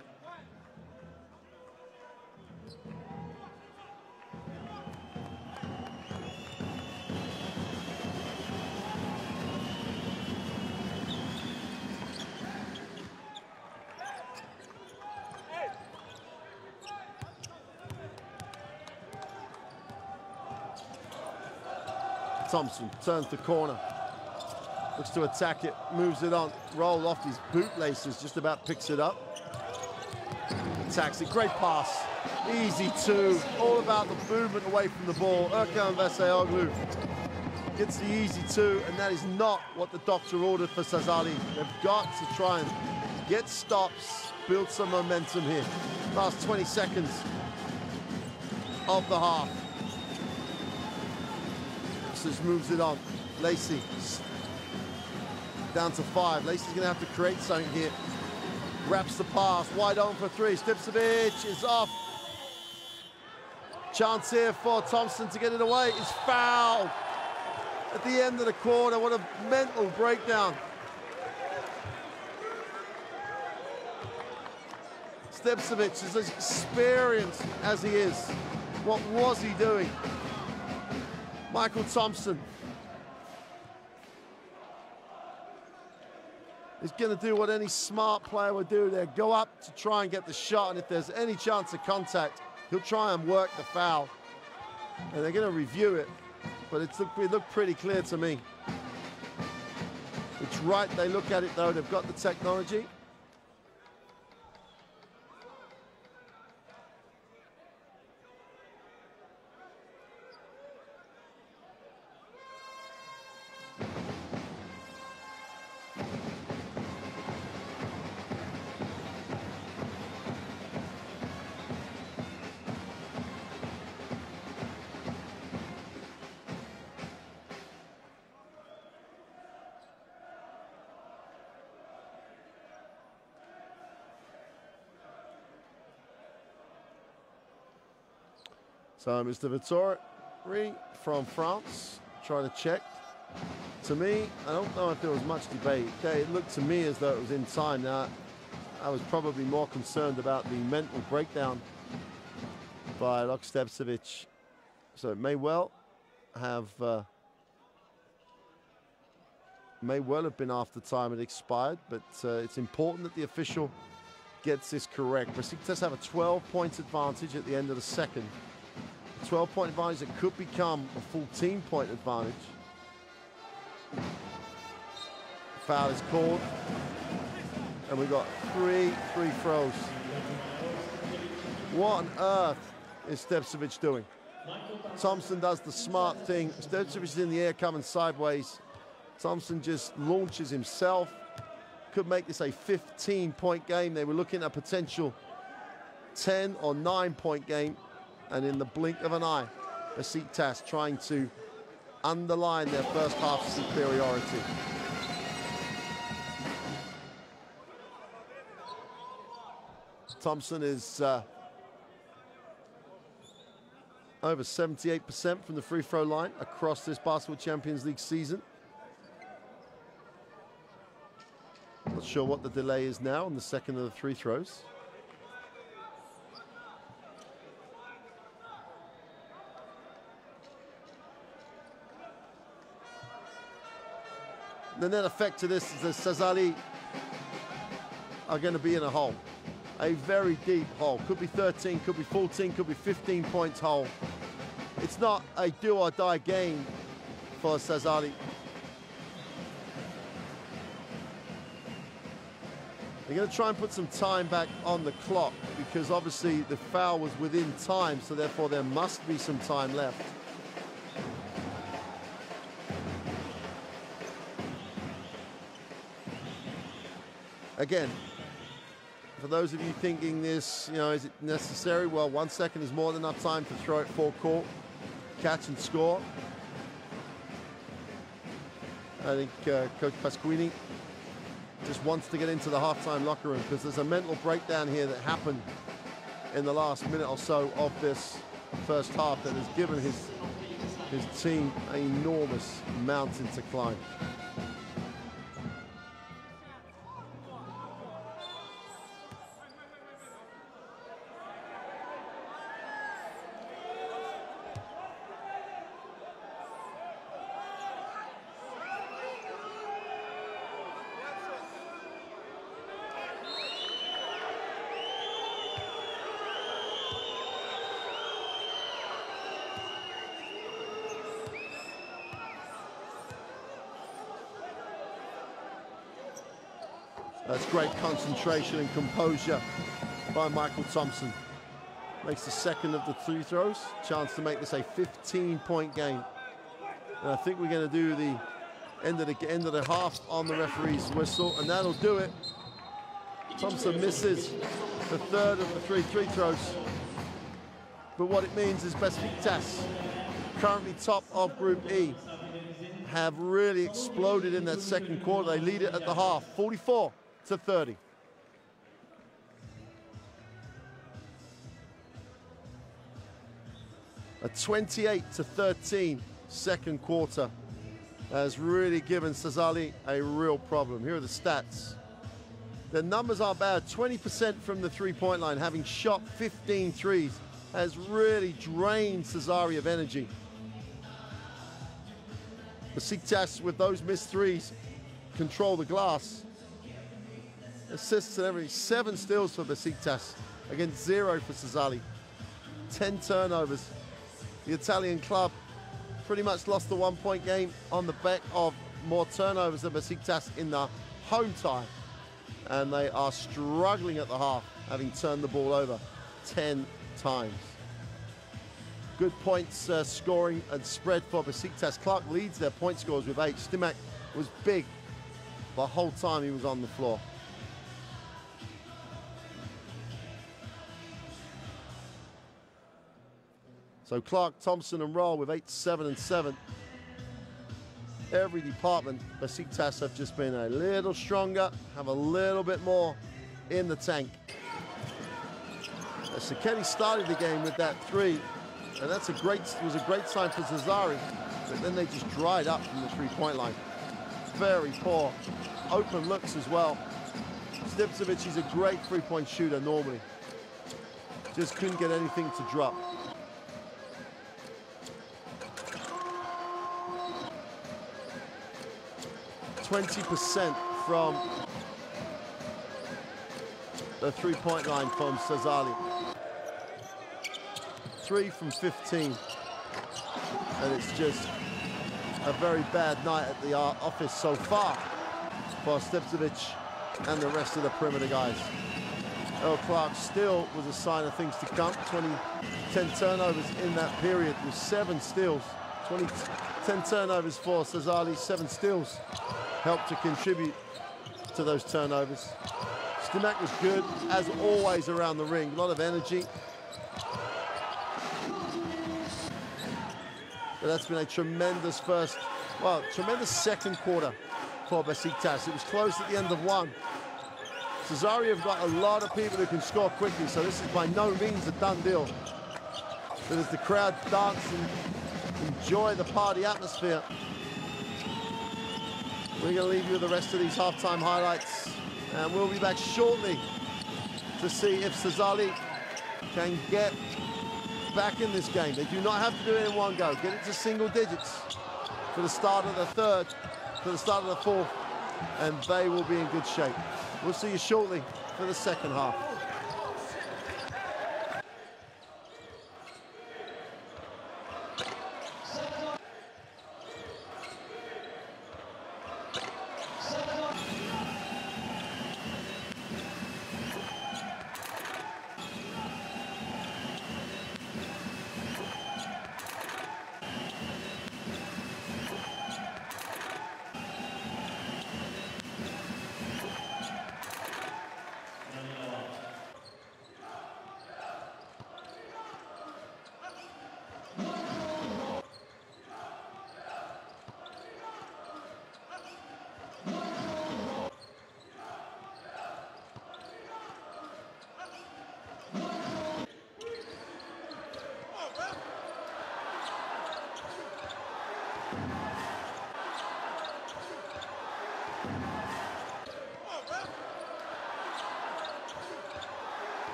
Thompson turns the corner. Looks to attack it, moves it on, roll off his boot laces, just about picks it up. Attacks it, great pass. Easy two, all about the movement away from the ball. Erkan Veseoglu gets the easy two, and that is not what the doctor ordered for Sassari. They've got to try and get stops, build some momentum here. Last 20 seconds of the half. Just moves it on. Lacey down to 5. Lacey's going to have to create something here. Wraps the pass, wide open for 3. Stipcevic is off. Chance here for Thompson to get it away. It's fouled at the end of the quarter. What a mental breakdown. Stipcevic is as experienced as he is. What was he doing? Michael Thompson is going to do what any smart player would do there. Go up to try and get the shot, and if there's any chance of contact, he'll try and work the foul. And they're going to review it, but it looked pretty clear to me. It's right, they look at it though, they've got the technology. So Mr. Vittori from France trying to check. To me, I don't know if there was much debate. It looked to me as though it was in time. Now, I was probably more concerned about the mental breakdown by Lok Stepcevic. So it may well have been after time had expired, but it's important that the official gets this correct. Besiktas have a 12-point advantage at the end of the second. 12-point advantage that could become a 14-point advantage. Foul is called, and we've got three free throws. What on earth is Stepcevic doing? Thompson does the smart thing. Stepcevic is in the air coming sideways. Thompson just launches himself. Could make this a 15-point game. They were looking at a potential 10 or 9-point game. And in the blink of an eye, Besiktas trying to underline their first half superiority. Thompson is over 78% from the free throw line across this Basketball Champions League season. Not sure what the delay is now on the second of the free throws. the net effect to this is that Sassari are going to be in a hole. A very deep hole. Could be 13, could be 14, could be 15 points hole. It's not a do or die game for Sassari. They're going to try and put some time back on the clock because obviously the foul was within time, so therefore there must be some time left. Again, for those of you thinking this, you know, is it necessary? Well, 1 second is more than enough time to throw it full court, catch and score. I think Coach Pasquini just wants to get into the halftime locker room because there's a mental breakdown here that happened in the last minute or so of this first half that has given his team an enormous mountain to climb. That's great concentration and composure by Michael Thompson. Makes the second of the three throws. Chance to make this a 15-point game. And I think we're going to do the end of the half on the referee's whistle, and that'll do it. Thompson misses the third of the three throws. But what it means is Besiktas, currently top of Group E, have really exploded in that second quarter. They lead it at the half, 44-30. A 28-13 second quarter has really given Sassari a real problem. Here are the stats. The numbers are bad. 20% from the three-point line, having shot 15 threes, has really drained Sassari of energy. Besiktas, with those missed threes, control the glass. Assists and everything. 7 steals for Besiktas against 0 for Sassari. 10 turnovers. The Italian club pretty much lost the 1-point game on the back of more turnovers than Besiktas in the home tie. And they are struggling at the half, having turned the ball over 10 times. Good points scoring and spread for Besiktas. Clark leads their point scorers with 8. Stimac was big the whole time he was on the floor. So Clark, Thompson, and Roll with 8, 7, and 7. Every department, Besiktas have just been a little stronger, have a little bit more in the tank. Sekeni started the game with that 3, and was a great sign for Sassari, but then they just dried up from the three-point line. Very poor. Open looks as well. Stipcevic is a great three-point shooter normally. Just couldn't get anything to drop. 20% from the three-point line from Sassari. 3 from 15. And it's just a very bad night at the office so far for Stipcevic and the rest of the perimeter guys. Earl Clark still was a sign of things to come. 10 turnovers in that period with 7 steals. 10 turnovers for Sassari, 7 steals helped to contribute to those turnovers. Stimac was good, as always, around the ring. A lot of energy. But that's been a tremendous tremendous second quarter for Besiktas. It was close at the end of one. Sassari have got a lot of people who can score quickly, so this is by no means a done deal. But as the crowd dance and enjoy the party atmosphere, we're going to leave you with the rest of these halftime highlights, and we'll be back shortly to see if Sassari can get back in this game. They do not have to do it in one go. Get it to single digits for the start of the third. for the start of the fourth, and they will be in good shape. We'll see you shortly for the second half.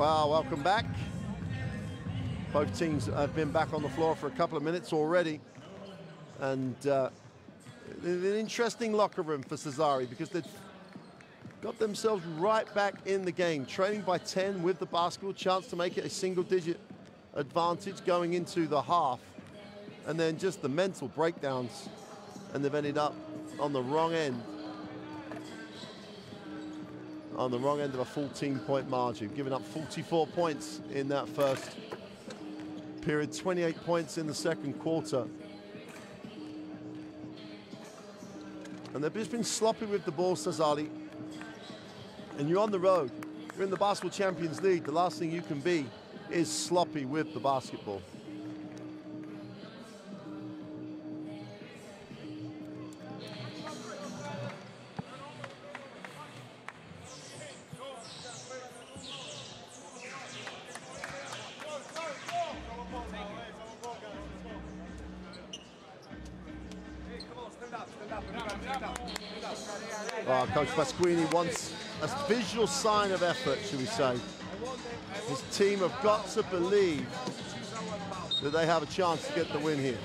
Well, welcome back. Both teams have been back on the floor for a couple of minutes already. And an interesting locker room for Sassari because they've got themselves right back in the game, trailing by 10 with the basketball, chance to make it a single-digit advantage going into the half. And then just the mental breakdowns, and they've ended up on the wrong end. On the wrong end of a 14-point margin, giving up 44 points in that first period, 28 points in the second quarter. And they've just been sloppy with the ball, Sassari. And you're on the road. You're in the Basketball Champions League. The last thing you can be is sloppy with the basketball. Coach Pasquini wants a visual sign of effort, should we say. His team have got to believe that they have a chance to get the win here.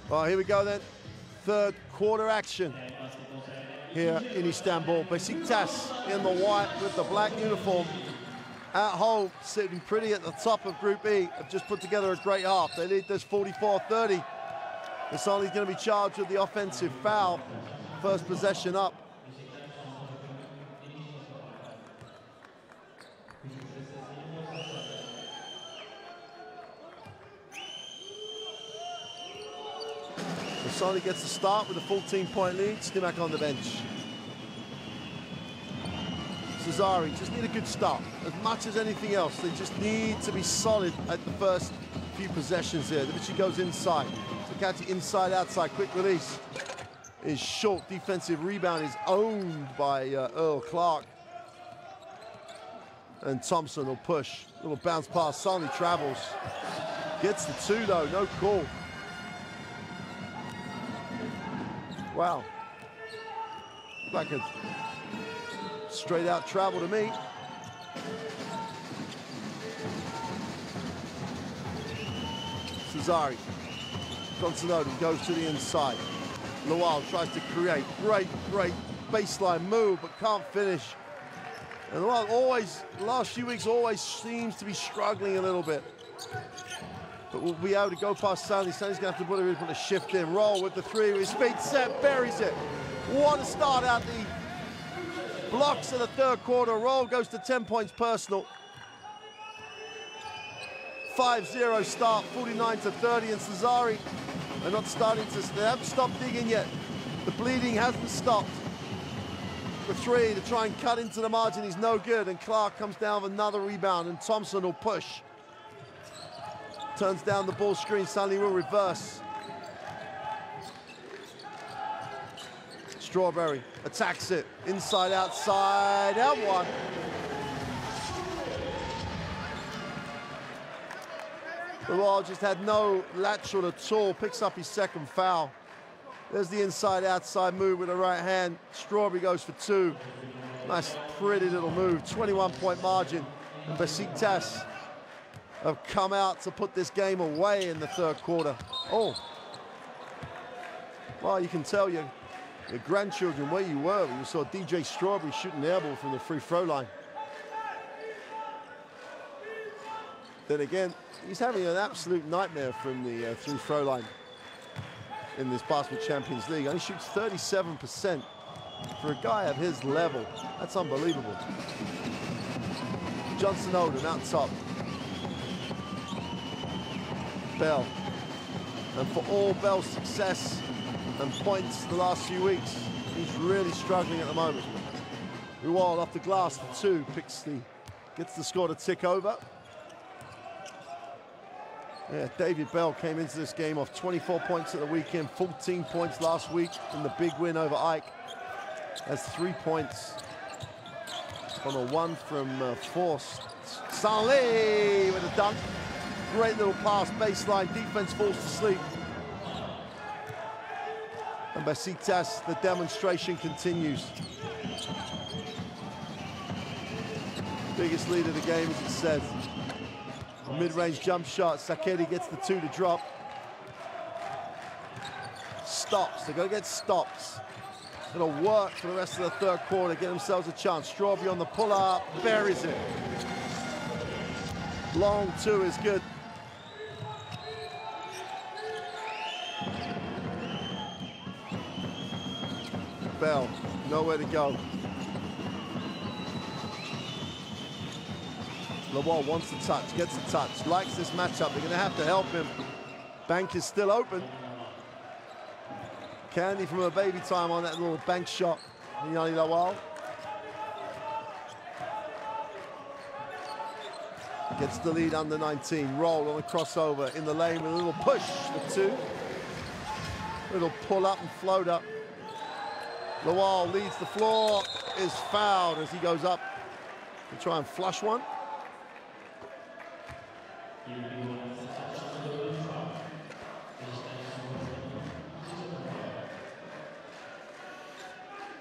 Well, here we go then. Third quarter action here in Istanbul. Besiktas in the white with the black uniform. At home, sitting pretty at the top of Group E, have just put together a great half. They lead this 44-30. Sassari's going to be charged with the offensive foul. First possession up. Sassari gets the start with a 14-point lead. Stimac on the bench. Sassari just need a good start. As much as anything else, they just need to be solid at the first few possessions here. Davici goes inside. Sakati inside, outside, quick release. His short defensive rebound is owned by Earl Clark. And Thompson will push. Little bounce pass, Sani travels. Gets the two though, no call. Wow, like a straight out travel to me. Sassari, Constantino goes to the inside. Lawal tries to create, great baseline move, but can't finish. And Lawal always, the last few weeks, always seems to be struggling a little bit. But we'll be able to go past Sani. Sani's going to have to put a shift in. Roll with the three with his feet set, buries it. What a start out the blocks of the third quarter. Roll goes to 10 points personal. 5-0 start, 49-30, and Sassari are not starting to, they haven't stopped digging yet. The bleeding hasn't stopped. The three to try and cut into the margin is no good, and Clark comes down with another rebound, and Thompson will push. Turns down the ball screen, Stanley will reverse. Strawberry attacks it, inside, outside, and one. The Royal just had no lateral at all, picks up his second foul. There's the inside-outside move with the right hand. Strawberry goes for two. Nice, pretty little move, 21-point margin. And Besiktas have come out to put this game away in the third quarter. Oh. Well, you can tell your grandchildren where you were when you saw DJ Strawberry shooting the air ball from the free throw line. Then again, he's having an absolute nightmare from the through throw line in this Basketball Champions League. Only shoots 37%. For a guy of his level, that's unbelievable. Johnson Odom out top. Bell. And for all Bell's success and points the last few weeks, he's really struggling at the moment. Rual off the glass for two, gets the score to tick over. Yeah, David Bell came into this game off 24 points at the weekend, 14 points last week in the big win over Ike. Has 3 points on a 1 from 4. Stanley with a dunk. Great little pass, baseline, defense falls to sleep. And Besiktas, the demonstration continues. Biggest lead of the game, as it says. Mid-range jump shot, Sakedi gets the 2 to drop. Stops, they're gonna get stops. It'll work for the rest of the third quarter, get themselves a chance. Strawberry on the pull-up, buries it. Long 2 is good. Bell, nowhere to go. Lawal wants the touch, gets the touch, likes this matchup. They're gonna have to help him. Bank is still open. Candy from a baby time on that little bank shot. Yanni Lawal. Gets the lead under 19. Roll on a crossover in the lane with a little push for 2. Little pull up and float up. Lawal leads the floor, is fouled as he goes up to try and flush one.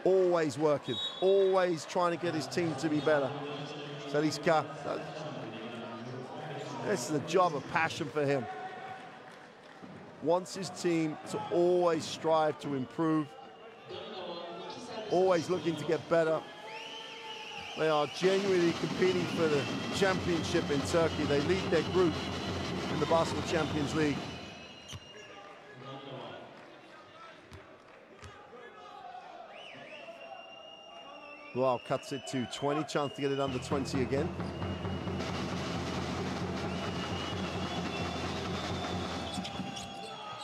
Always working, always trying to get his team to be better. Saliska, this is a job of passion for him. Wants his team to always strive to improve, always looking to get better. They are genuinely competing for the championship in Turkey. They lead their group in the Basketball Champions League. Wow, cuts it to 20, chance to get it under 20 again.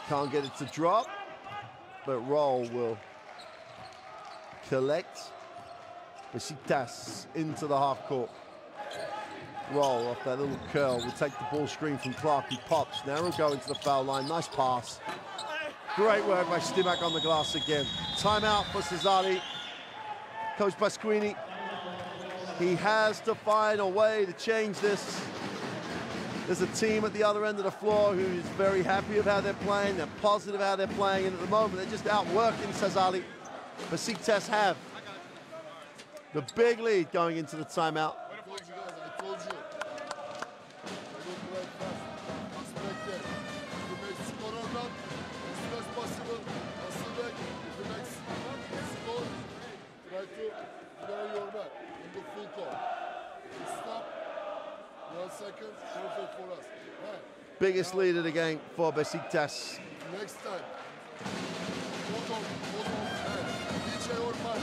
Can't get it to drop, but Roll will collect. Besiktas into the half court. Roll off that little curl, will take the ball screen from Clark, he pops. Now he'll go into the foul line, nice pass. Great work by Stimac on the glass again. Timeout for Sassari. Coach Pasquini, he has to find a way to change this. There's a team at the other end of the floor who's very happy with how they're playing, they're positive how they're playing, and at the moment they're just outworking Sassari. Besiktas have the big lead going into the timeout. I told you guys, I told you. I don't play fast. Just back there. If you make score or not, as soon as possible, I'll see back. If you make score, try to go your back in the full court. You stop, 1 second, perfect for us. Right. Biggest lead of the game for Besiktas. Next time, hold on, DJ or man.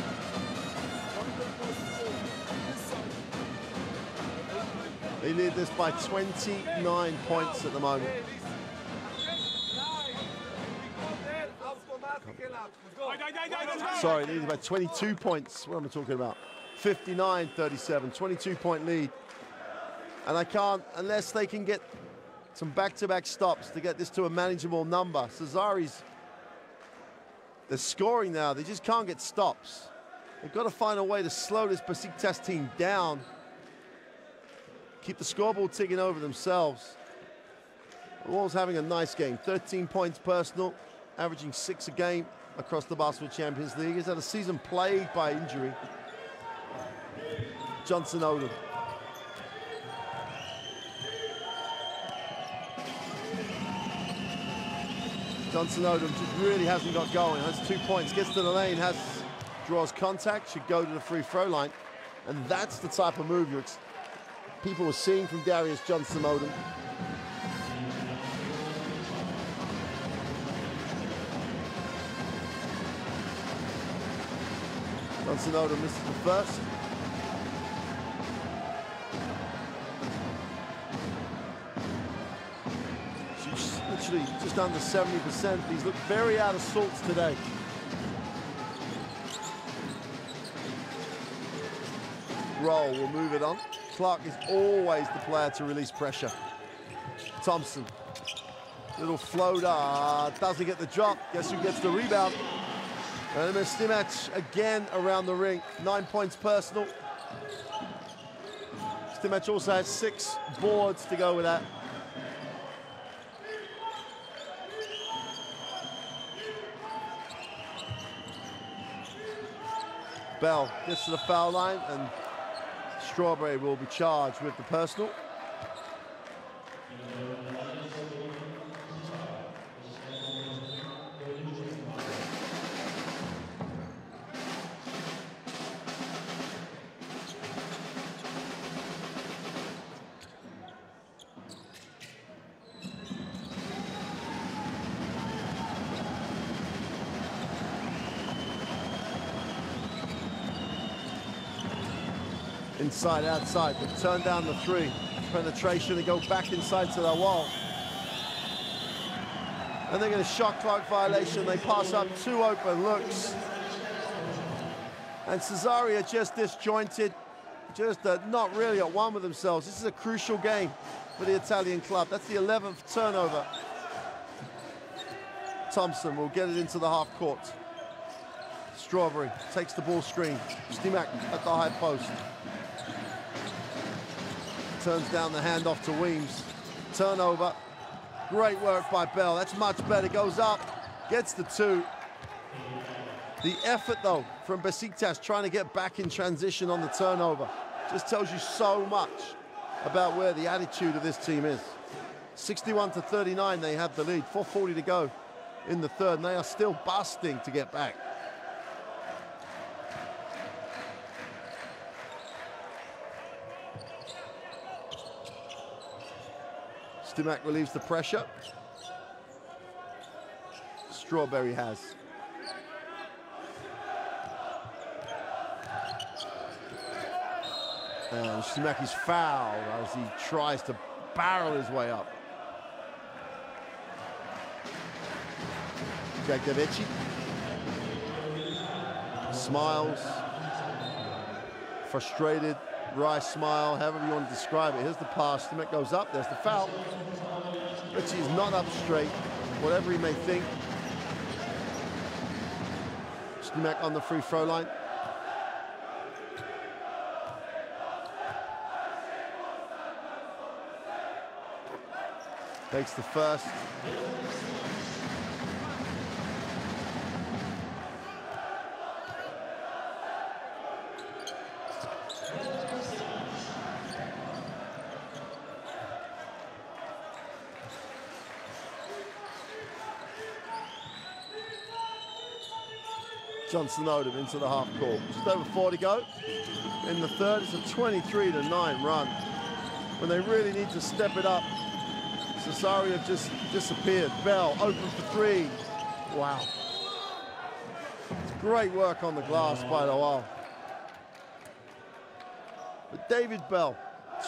They lead this by 29 points at the moment. Sorry, leading by 22 points. What am I talking about? 59-37, 22-point lead. And I can't, unless they can get some back-to-back stops to get this to a manageable number. Sassari's, they're scoring now. They just can't get stops. They've got to find a way to slow this Besiktas team down. Keep the scoreboard ticking over themselves. Wall's having a nice game. 13 points personal, averaging 6 a game across the Basketball Champions League. He's had a season plagued by injury. Johnson Odom. Johnson Odom just really hasn't got going. Has 2 points, gets to the lane, draws contact, should go to the free throw line. And that's the type of move people were seeing from Darius Johnson-Odom. Johnson-Odom misses the first. She's literally just under 70%. He's looked very out of sorts today. Roll will move it on. Clark is always the player to release pressure. Thompson, little floater, doesn't get the drop. Guess who gets the rebound? And Stimac again around the ring. 9 points personal. Stimac also has 6 boards to go with that. Bell gets to the foul line, and Strawberry will be charged with the personal. Inside, outside, they turn down the 3. Penetration, they go back inside to their wall. And they're going to shot clock violation. They pass up 2 open looks. And Sassari are just disjointed, just not really at one with themselves. This is a crucial game for the Italian club. That's the 11th turnover. Thompson will get it into the half court. Strawberry takes the ball screen. Stimac at the high post. Turns down the handoff to Weems. Turnover. Great work by Bell. That's much better. Goes up. Gets the 2. The effort, though, from Besiktas trying to get back in transition on the turnover just tells you so much about where the attitude of this team is. 61-39, they have the lead. 4:40 to go in the third, and they are still busting to get back. Stimac relieves the pressure. Strawberry has. And Stimac is fouled as he tries to barrel his way up. Jagdevici smiles, frustrated. Rice smile, however you want to describe it. Here's the pass. Stimac goes up. There's the foul. Richie is not up straight, whatever he may think. Stimac on the free throw line. Takes the first. Johnson-Odom into the half court. Just over 4 to go. In the third, it's a 23-9 run. When they really need to step it up, Sassari have just disappeared. Bell open for 3. Wow. It's great work on the glass by Lowell. But David Bell,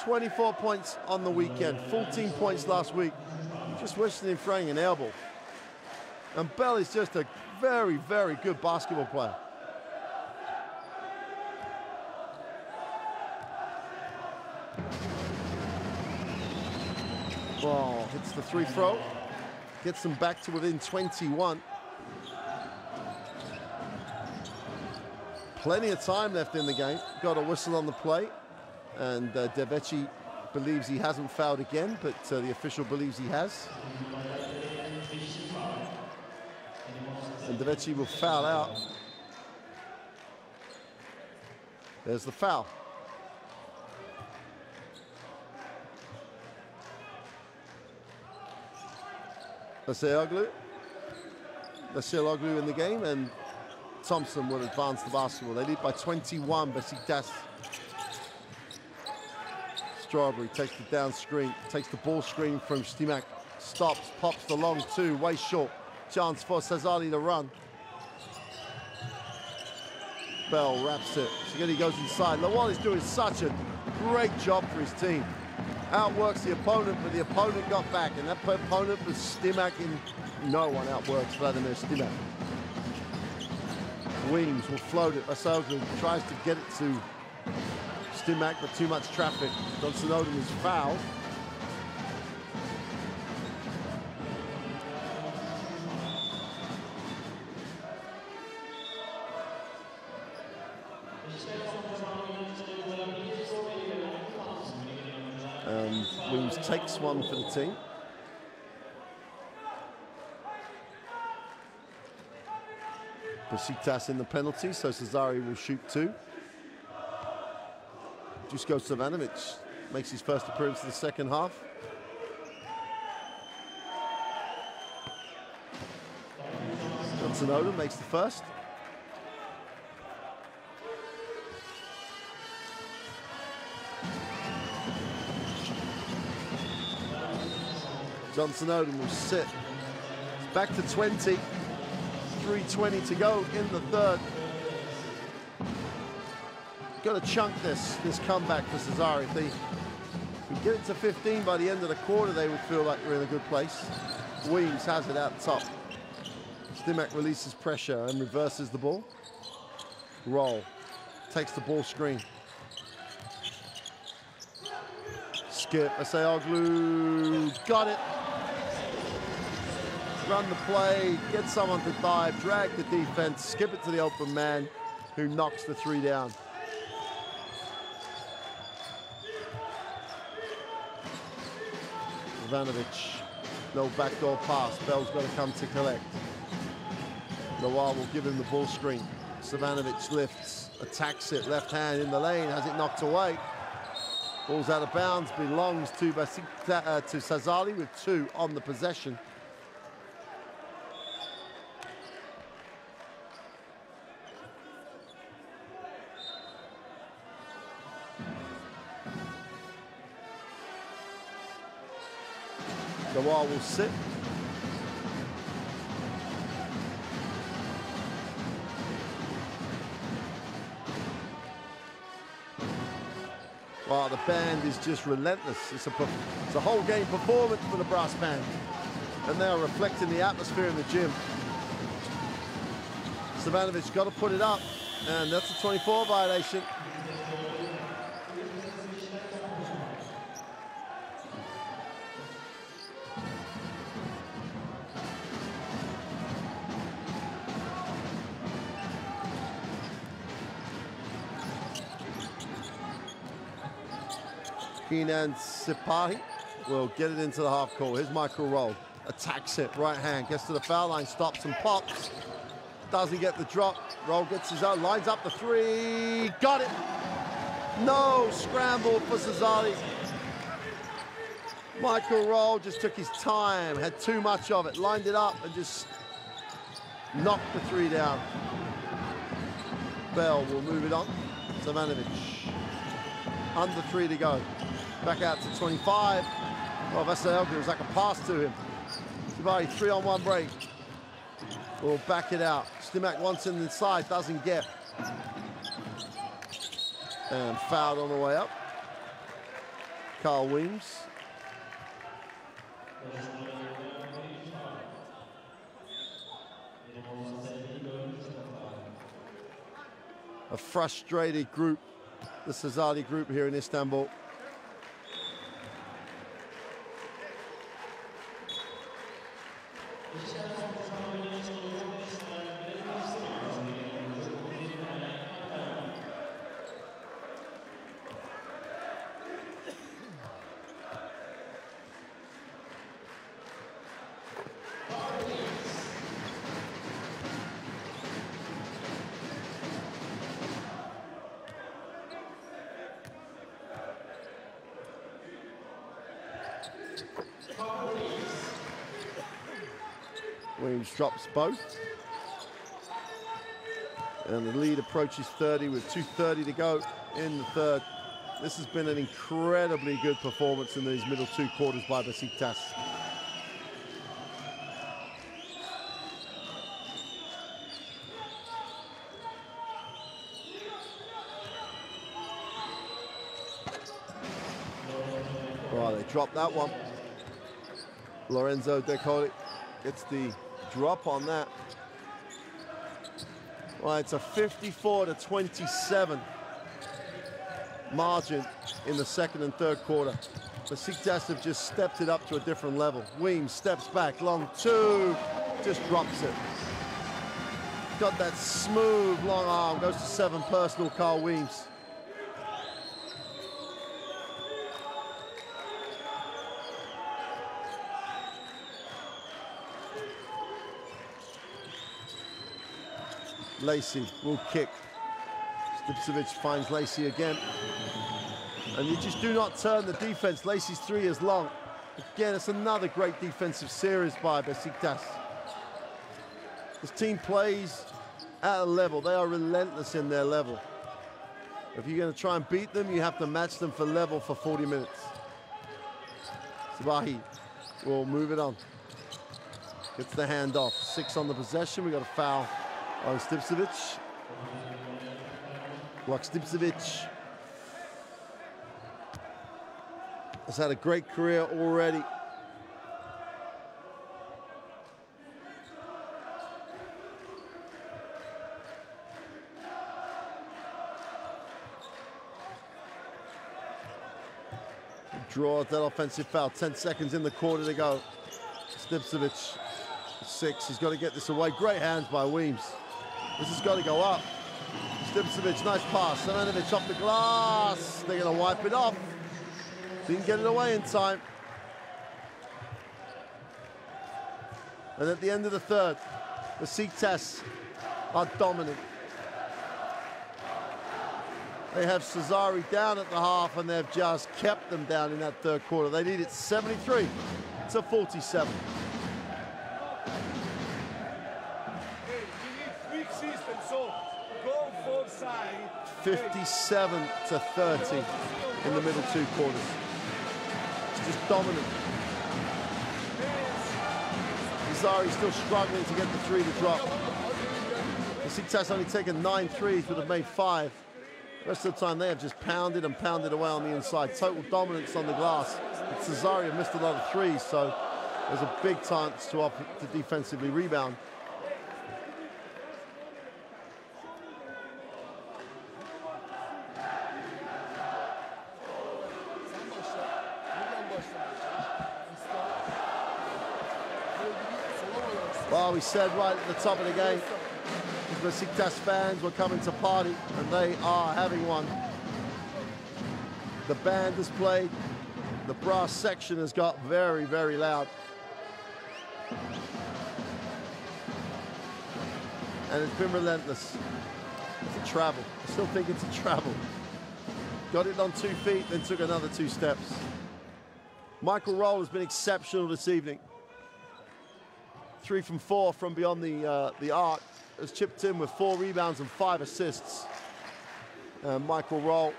24 points on the weekend, 14 points last week. Just wishing him throwing an air ball. And Bell is just a very, very good basketball player. Ball hits the 3 throw, gets them back to within 21. Plenty of time left in the game. Got a whistle on the play, and Deveci believes he hasn't fouled again, but the official believes he has. And Deveci will foul out. There's the foul. Laseoglu in the game, and Thompson will advance the basketball. They lead by 21, Besiktas. Strawberry takes the down screen, takes the ball screen from Stimac, stops, pops the long two, way short. Chance for Sassari to run. Bell wraps it. Sigeti goes inside. Lawal is doing such a great job for his team. Outworks the opponent, but the opponent got back, and that opponent was Stimac, and no one outworks Vladimir Stimac. Weems will float it. Basoglu tries to get it to Stimac, but too much traffic. Johnson Odom is fouled. Weems takes one for the team. Besiktas in the penalty, so Sassari will shoot two. Dusko Savanovic makes his first appearance in the second half. Johnson Odom makes the first. Johnson Odom will sit. It's back to 20. 3:20 to go in the third. Got to chunk this comeback for Sassari. If they can get it to 15 by the end of the quarter, they would feel like they're in a good place. Weems has it out top. Stimac releases pressure and reverses the ball. Roll. Takes the ball screen. Skip. Basoglu got it. Run the play, get someone to dive, drag the defense, skip it to the open man, who knocks the three down. Ivanovic, no backdoor pass. Bell's got to come to collect. Lawal will give him the ball screen. Savanovic lifts, attacks it, left hand in the lane, has it knocked away. Ball's out of bounds, belongs to Sassari with two on the possession. Lawal will sit. Wow, the band is just relentless. It's a whole game performance for the brass band. And they are reflecting the atmosphere in the gym. Savanovic got to put it up, and that's a 24 violation. Kenan Sipahi will get it into the half court. Here's Michael Roll. Attacks it, right hand, gets to the foul line, stops and pops. Doesn't get the drop. Roll gets his own, lines up the three. Got it. No, scramble for Sassari. Michael Roll just took his time, had too much of it, lined it up and just knocked the three down. Bell will move it on. Savanovic. Under three to go. Back out to 25. Oh, Vasilevsky was like a pass to him. Sassari 3-on-1 break. Will back it out. Stimac wants it inside, doesn't get. And fouled on the way up. Carl Weems. A frustrated group, the Sassari group here in Istanbul. Weems drops both. And the lead approaches 30 with 2:30 to go in the third. This has been an incredibly good performance in these middle two quarters by Besiktas. Oh, they dropped that one. Lorenzo De Colli gets the drop on that. Well, it's a 54-27 margin in the second and third quarter. Besiktas have just stepped it up to a different level. Weems steps back, long two, just drops it. Got that smooth long arm, goes to 7 personal, Carl Weems. Lacey will kick. Stipcevic finds Lacey again. And you just do not turn the defense. Lacey's 3 is long. Again, it's another great defensive series by Besiktas. This team plays at a level. They are relentless in their level. If you're going to try and beat them, you have to match them for level for 40 minutes. Sabahi will move it on. Gets the handoff. 6 on the possession. We got a foul on Stipcevic. Block Stipcevic. Has had a great career already. Draws that offensive foul. 10 seconds in the quarter to go. Stipcevic, 6. He's got to get this away. Great hands by Weems. This has got to go up. Stipcevic, nice pass. Semenovic off the glass. They're going to wipe it off. Didn't get it away in time. And at the end of the third, the Besiktas are dominant. They have Sassari down at the half, and they've just kept them down in that third quarter. They need it 73 to 47. Big system, so go for side. 57 to 30 in the middle two quarters. It's just dominant. Sassari still struggling to get the 3 to drop. Besiktas only taken 9 threes, would have made 5. The rest of the time, they have just pounded and pounded away on the inside. Total dominance on the glass. But Sassari have missed a lot of threes, so there's a big chance to defensively rebound. Well, we said right at the top of the game, the Besiktas fans were coming to party, and they are having one. The band has played. The brass section has got very, very loud. And it's been relentless. It's a travel. I still think it's a travel. Got it on 2 feet, then took another 2 steps. Michael Roll has been exceptional this evening. 3 from 4 from beyond the arc. Has chipped in with 4 rebounds and 5 assists. Michael Roll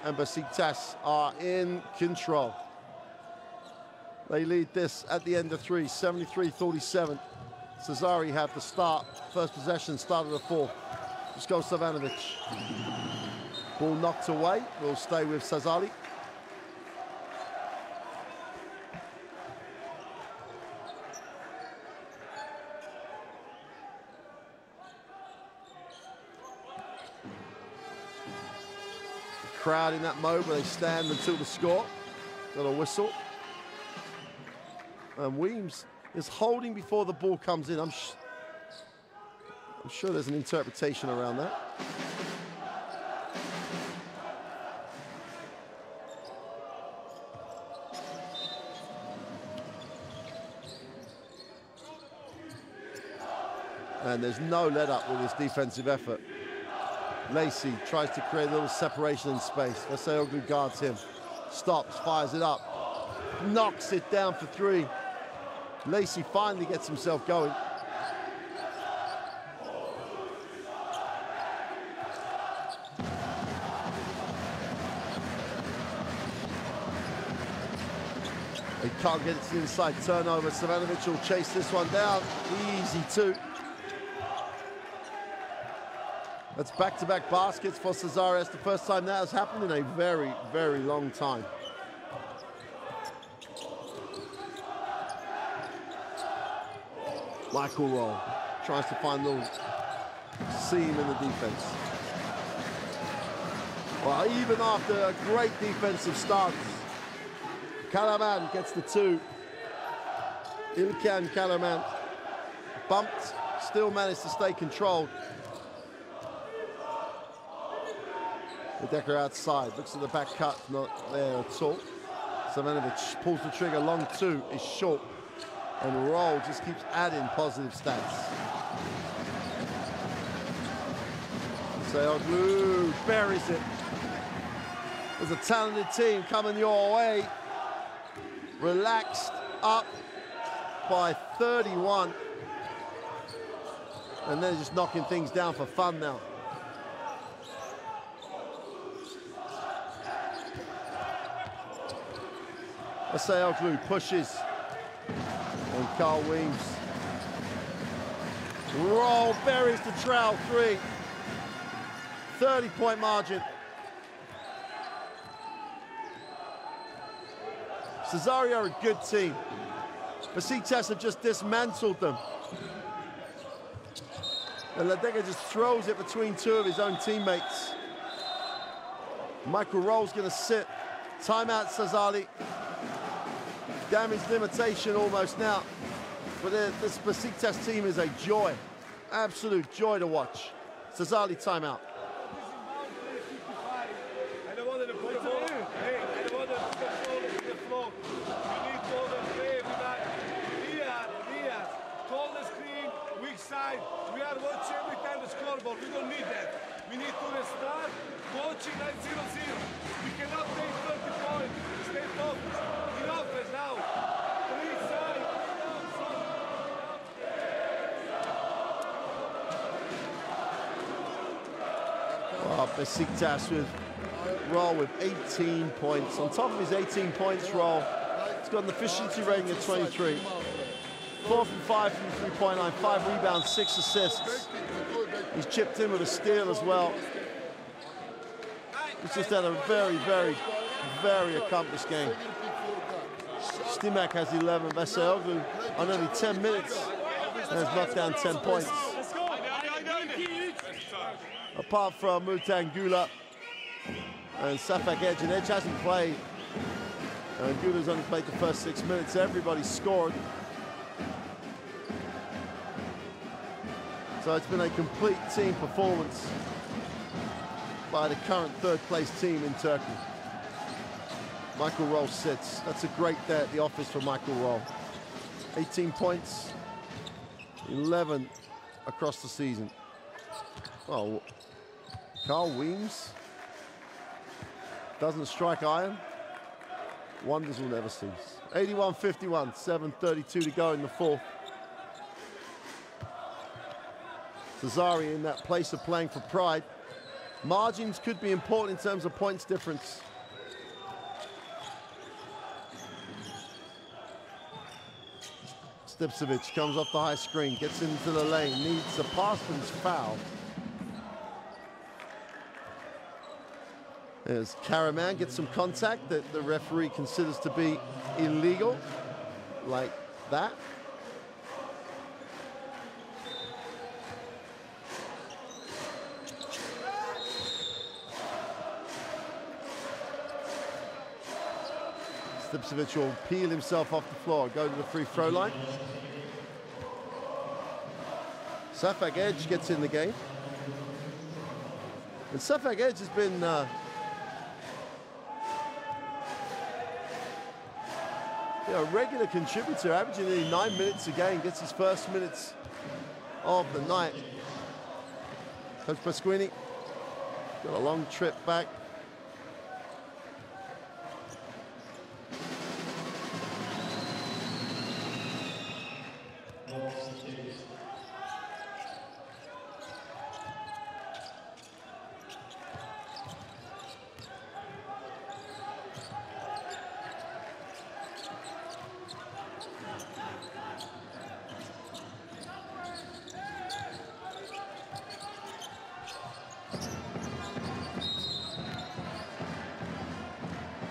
and Besiktas are in control. They lead this at the end of 3, 73-47. Sassari have the start. First possession started at 4. Just goes Savanovic. Ball knocked away. Will stay with Sassari. Crowd in that mode where they stand until the score. Got a whistle. And Weems is holding before the ball comes in. I'm sure there's an interpretation around that. And there's no let up with this defensive effort. Lacey tries to create a little separation in space. Veseoglu guards him. Stops, fires it up. Knocks it down for 3. Lacey finally gets himself going. He can't get it to the inside turnover. Savanovic will chase this one down. Easy too. That's back-to-back baskets for Sassari. That's the first time that has happened in a very, very long time. Michael Roll tries to find a little seam in the defense. Well, even after a great defensive stance, Kalaman gets the two. Ilkan Kalaman bumped, still managed to stay controlled. Decker outside, looks at the back cut, not there at all. Savanovic pulls the trigger, long two is short. And Roll just keeps adding positive stats. Sayoglu buries it. There's a talented team coming your way. Relaxed up by 31. And then just knocking things down for fun now. Sayoglu pushes. And Carl Weems. Roll buries the trail three. 30-point margin. Sassari are a good team. Besiktas have just dismantled them. And Ladega just throws it between two of his own teammates. Michael Roll's going to sit. Timeout, Sassari. Damage limitation almost now. But this Besiktas team is a joy. Absolute joy to watch. Sassari timeout. I don't want to put the ball. Hey, I don't want to put the ball in the floor. You need to play everybody. Diaz, call the screen, weak side. We are watching every time the scoreboard. We don't need that. We need to restart watching at 0-0. We cannot take 30 points. Stay focused. In offense now. Three side. Besiktas with Roll with 18 points. On top of his 18 points, Roll, he's got an efficiency rating of 23. 4 from 5 from the three-point line, 5 rebounds, 6 assists. He's chipped in with a steal as well. He's just had a very, very, very accomplished game. Stimac has 11. Sayoglu on only 10 minutes has knocked down 10 points. Apart from Mutangula and Safak Edge, and Edge hasn't played. And Gula's only played the first 6 minutes. Everybody scored. So it's been a complete team performance by the current third-place team in Turkey. Michael Roll sits. That's a great day at the office for Michael Roll. 18 points, 11 across the season. Oh, Carl Weems doesn't strike iron. Wonders will never cease. 81-51, 7:32 to go in the fourth. Sassari in that place of playing for pride. Margins could be important in terms of points difference. Stipcevic comes off the high screen, gets into the lane, needs a pass, but he's fouled. As Karaman gets some contact that the referee considers to be illegal, like that. Stipcevic will peel himself off the floor, go to the free throw line. Safak Edge gets in the game. And Safak Edge has been a regular contributor, averaging nearly 9 minutes a game, gets his first minutes of the night. Coach Pasquini got a long trip back.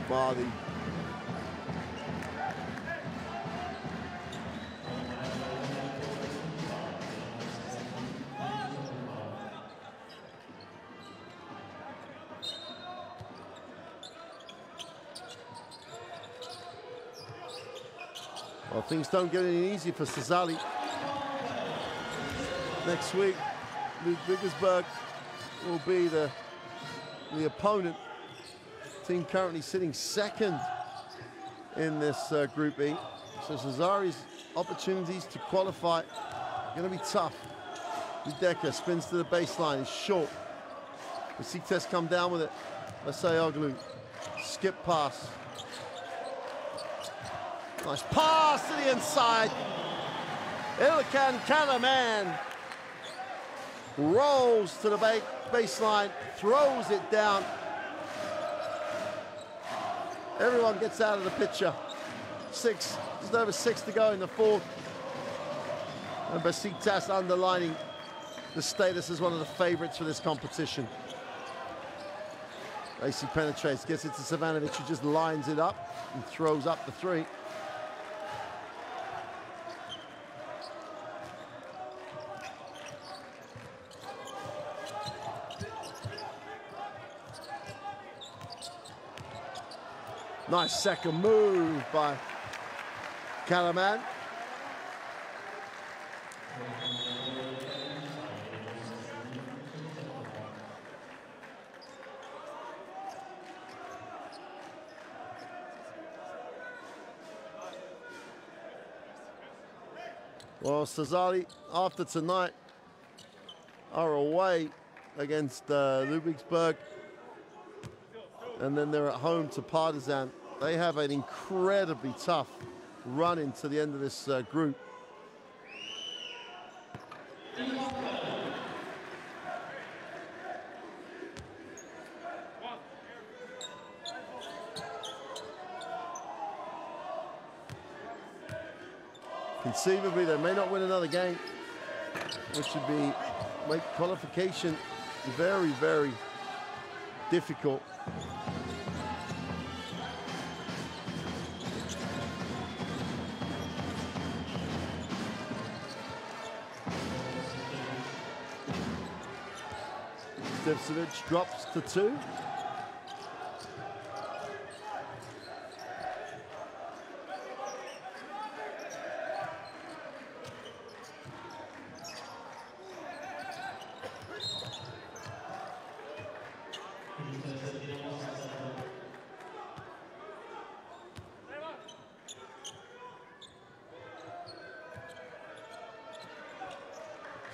Mardi. Well, things don't get any easier for Sassari. Next week, Ludwigsburg will be the opponent. Team currently sitting second in this Group E. So Sassari's opportunities to qualify are going to be tough. Udeka spins to the baseline, is short. Besiktas come down with it. Masayoglu, skip pass. Nice pass to the inside. Ilkan Kalaman rolls to the baseline, throws it down. Everyone gets out of the picture. Just over 6 to go in the fourth. And Besiktas underlining the status as one of the favorites for this competition. Lacey penetrates, gets it to Savanovic, who just lines it up and throws up the three. Nice second move by Kalaman. Well, Sassari, after tonight, are away against Ludwigsburg. And then they're at home to Partizan. They have an incredibly tough run into the end of this group. Conceivably, they may not win another game, which would make qualification very, very difficult. Stevcevic drops to 2.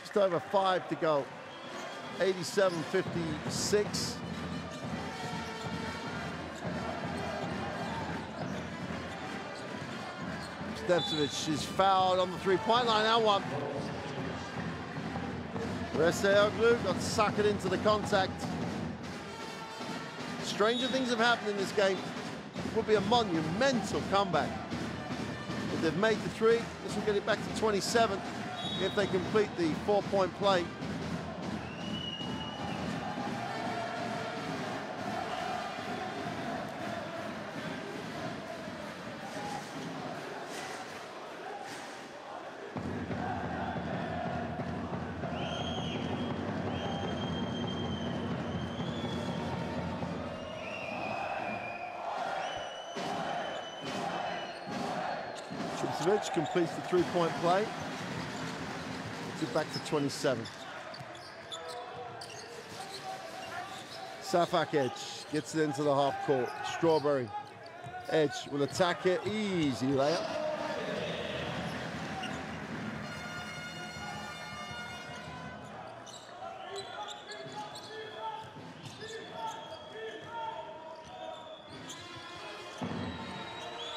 Just over 5 to go. 87-56. Stevcevic is fouled on the three-point line. Now one. Masayoglu got suckered into the contact. Stranger things have happened in this game. It would be a monumental comeback. If they've made the three, this will get it back to 27 if they complete the 4-point play. Completes the 3-point play. Get back to 27. Safak Edge gets it into the half court. Strawberry. Edge will attack it. Easy layup.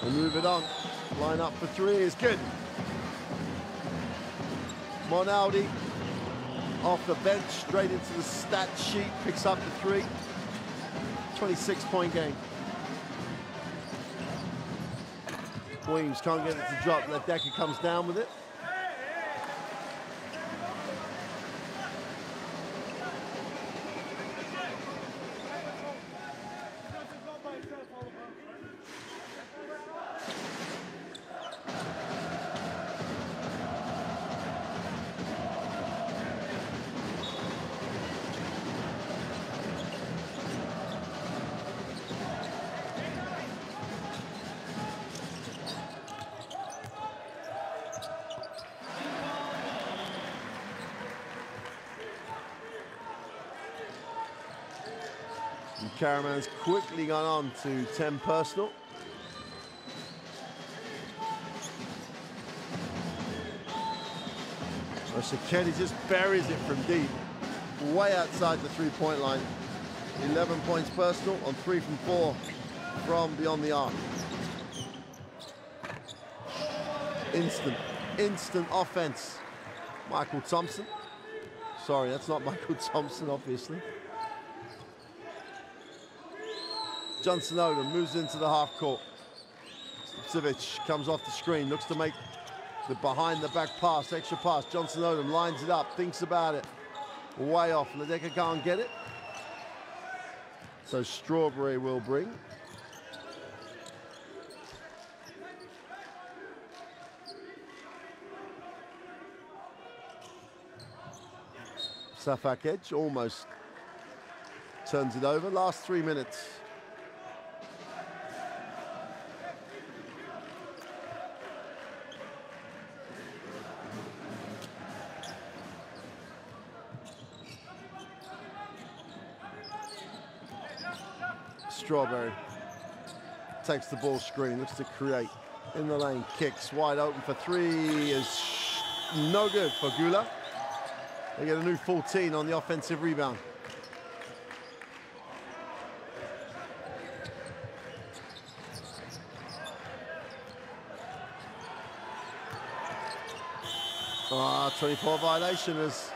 And move it on. Line up for 3 is good. Monaldi off the bench, straight into the stat sheet, picks up the 3. 26-point game. Williams can't get it to drop. Ledecka comes down with it. And Karaman's quickly gone on to 10 personal. Shakedi just buries it from deep, way outside the three-point line. 11 points personal on 3 from 4 from beyond the arc. Instant offense. Michael Thompson. Sorry, that's not Michael Thompson, obviously. Johnson Odom moves into the half court. Stipcevic comes off the screen, looks to make the behind the back pass, extra pass. Johnson Odom lines it up, thinks about it. Way off. Ledeka can't get it. So Strawberry will bring. Safak Edge almost turns it over. Last 3 minutes. Strawberry takes the ball screen, looks to create in the lane, kicks wide open for 3 is no good for Gula. They get a new 14 on the offensive rebound. Ah, 24 violation as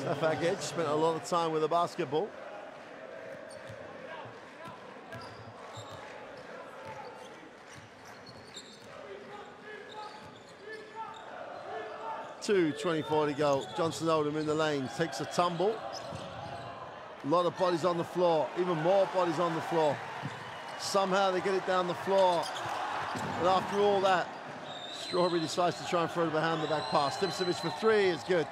Safak Edge spent a lot of time with the basketball. Two 24 to go. Johnson Odom in the lane, takes a tumble. A lot of bodies on the floor, even more bodies on the floor. Somehow they get it down the floor. And after all that, Strawberry decides to try and throw it behind the back pass. Stipcevic for 3 is good.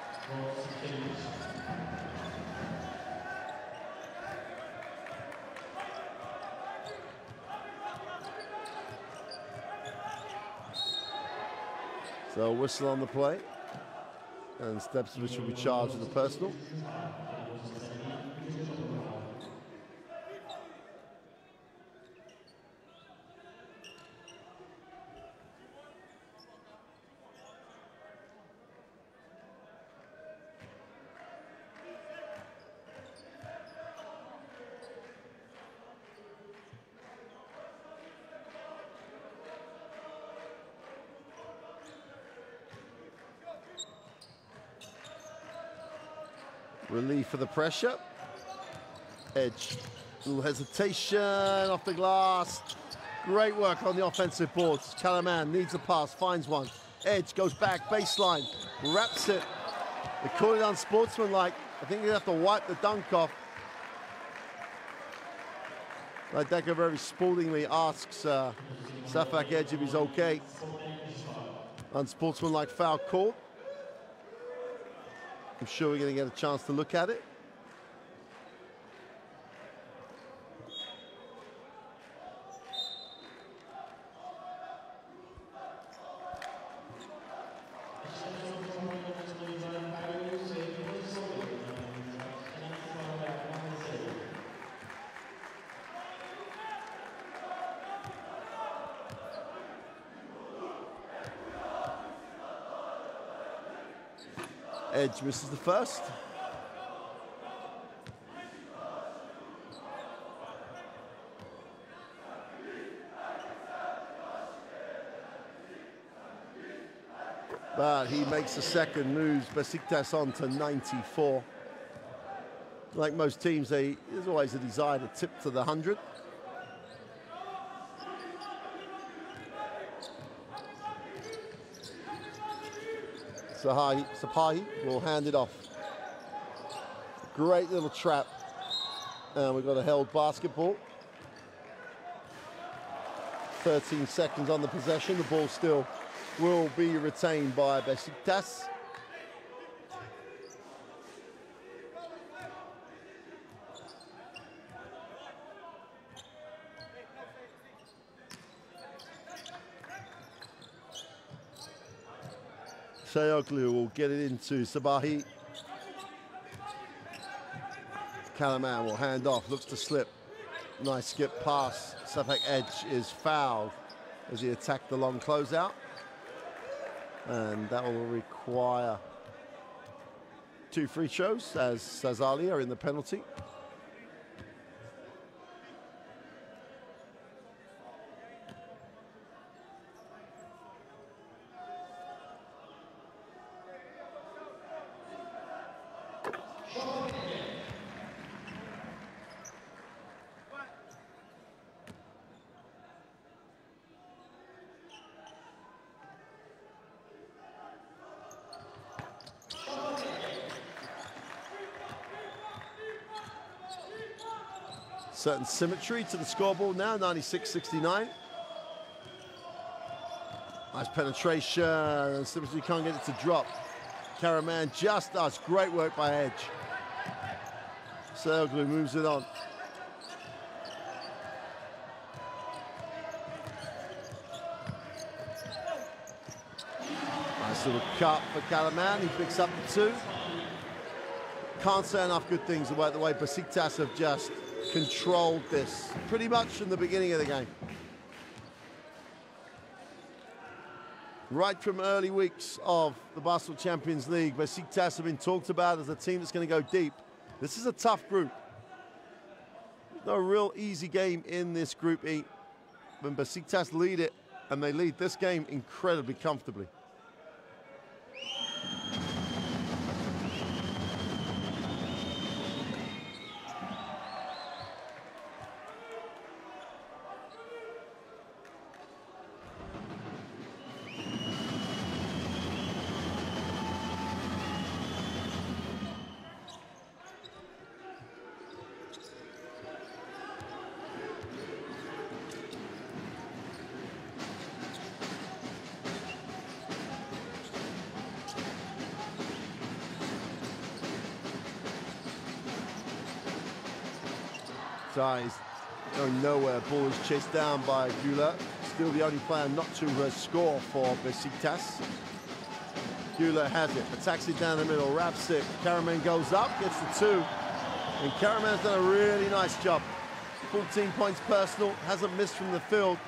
So whistle on the play. And Stipcevic will be charged with the personal. Relief for the pressure. Edge, little hesitation off the glass. Great work on the offensive boards. Kalaman needs a pass, finds one. Edge goes back, baseline, wraps it. They call it unsportsmanlike. I think they have to wipe the dunk off. Ledeka very sportingly asks Safak Edge if he's okay. Unsportsmanlike foul call. I'm sure we're going to get a chance to look at it. Edge misses the first. But he makes the second, moves Besiktas on to 94. Like most teams, there's always a desire to tip to the 100. Sapahi will hand it off. Great little trap. And we've got a held basketball. 13 seconds on the possession. The ball still will be retained by Besiktas. Sayoglu will get it into Sabahi. Kalaman will hand off, looks to slip. Nice skip pass. Sapek Edge is fouled as he attacked the long closeout. And that will require 2 free throws as Sassari are in the penalty. Certain symmetry to the scoreboard now, 96-69. Nice penetration, Symmetry can't get it to drop. Karaman just does great work by Edge. Serglu moves it on. Nice little cut for Karaman, he picks up the 2. Can't say enough good things about the way Besiktas have just controlled this pretty much from the beginning of the game. Right from early weeks of the Basketball Champions League, Besiktas have been talked about as a team that's going to go deep. This is a tough group. There's no real easy game in this Group E. When Besiktas lead it, and they lead this game incredibly comfortably. He's going nowhere. Ball is chased down by Güler. Still the only player not to score for Besiktas. Güler has it, attacks it down the middle, wraps it. Karaman goes up, gets the 2. And Karaman's done a really nice job. 14 points personal, hasn't missed from the field.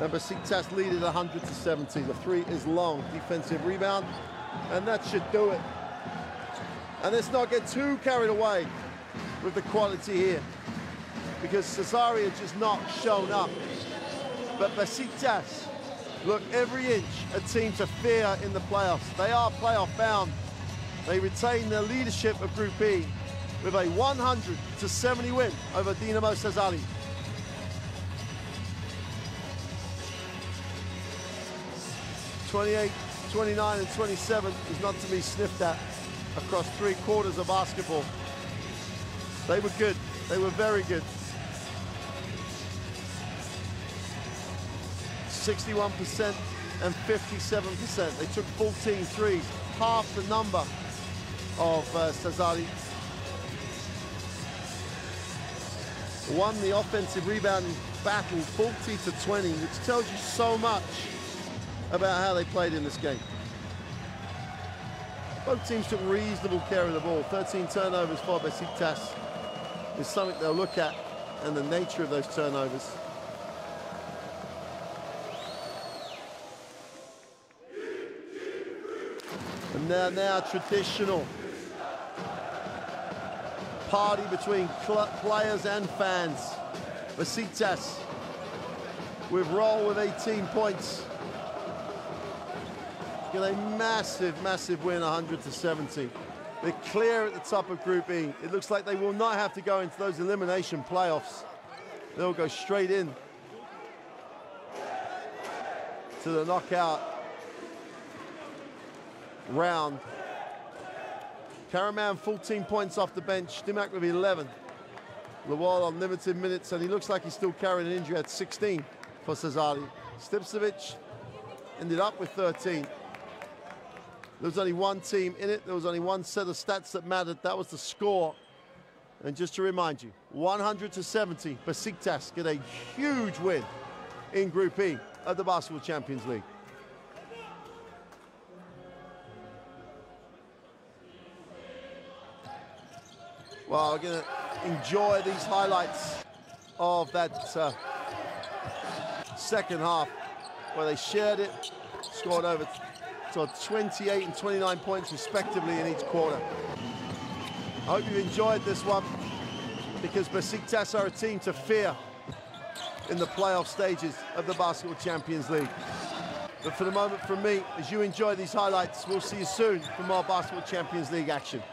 And Besiktas lead it 100-70. The 3 is long, defensive rebound, and that should do it. And let's not get too carried away with the quality here, because Sassari have just not shown up. But Besiktas, look, every inch a team to fear in the playoffs. They are playoff bound. They retain their leadership of Group E with a 100-70 win over Dinamo Sassari. (28, 29, and 27) is not to be sniffed at across 3 quarters of basketball. They were good. They were very good. 61% and 57%. They took 14 threes, half the number of Sassari. Won the offensive rebounding battle 40-20, which tells you so much about how they played in this game. Both teams took reasonable care of the ball. 13 turnovers for Besiktas is something they'll look at, and the nature of those turnovers. And now traditional party between players and fans. Besiktas with roll with 18 points. Get a massive, massive win, 100-70. They're clear at the top of Group E. It looks like they will not have to go into those elimination playoffs. They'll go straight in to the knockout round. Karaman 14 points off the bench. Stimac with 11. Lawal on limited minutes, and he looks like he's still carrying an injury at 16 for Sassari. Stipcevic ended up with 13. There was only one team in it. There was only one set of stats that mattered. That was the score. And just to remind you, 100-70, Besiktas get a huge win in Group E of the Basketball Champions League. Well, we're going to enjoy these highlights of that second half, where they shared it, scored over 28 and 29 points respectively in each quarter. I hope you've enjoyed this one, because Besiktas are a team to fear in the playoff stages of the Basketball Champions League. But for the moment, from me, as you enjoy these highlights, we'll see you soon for more Basketball Champions League action.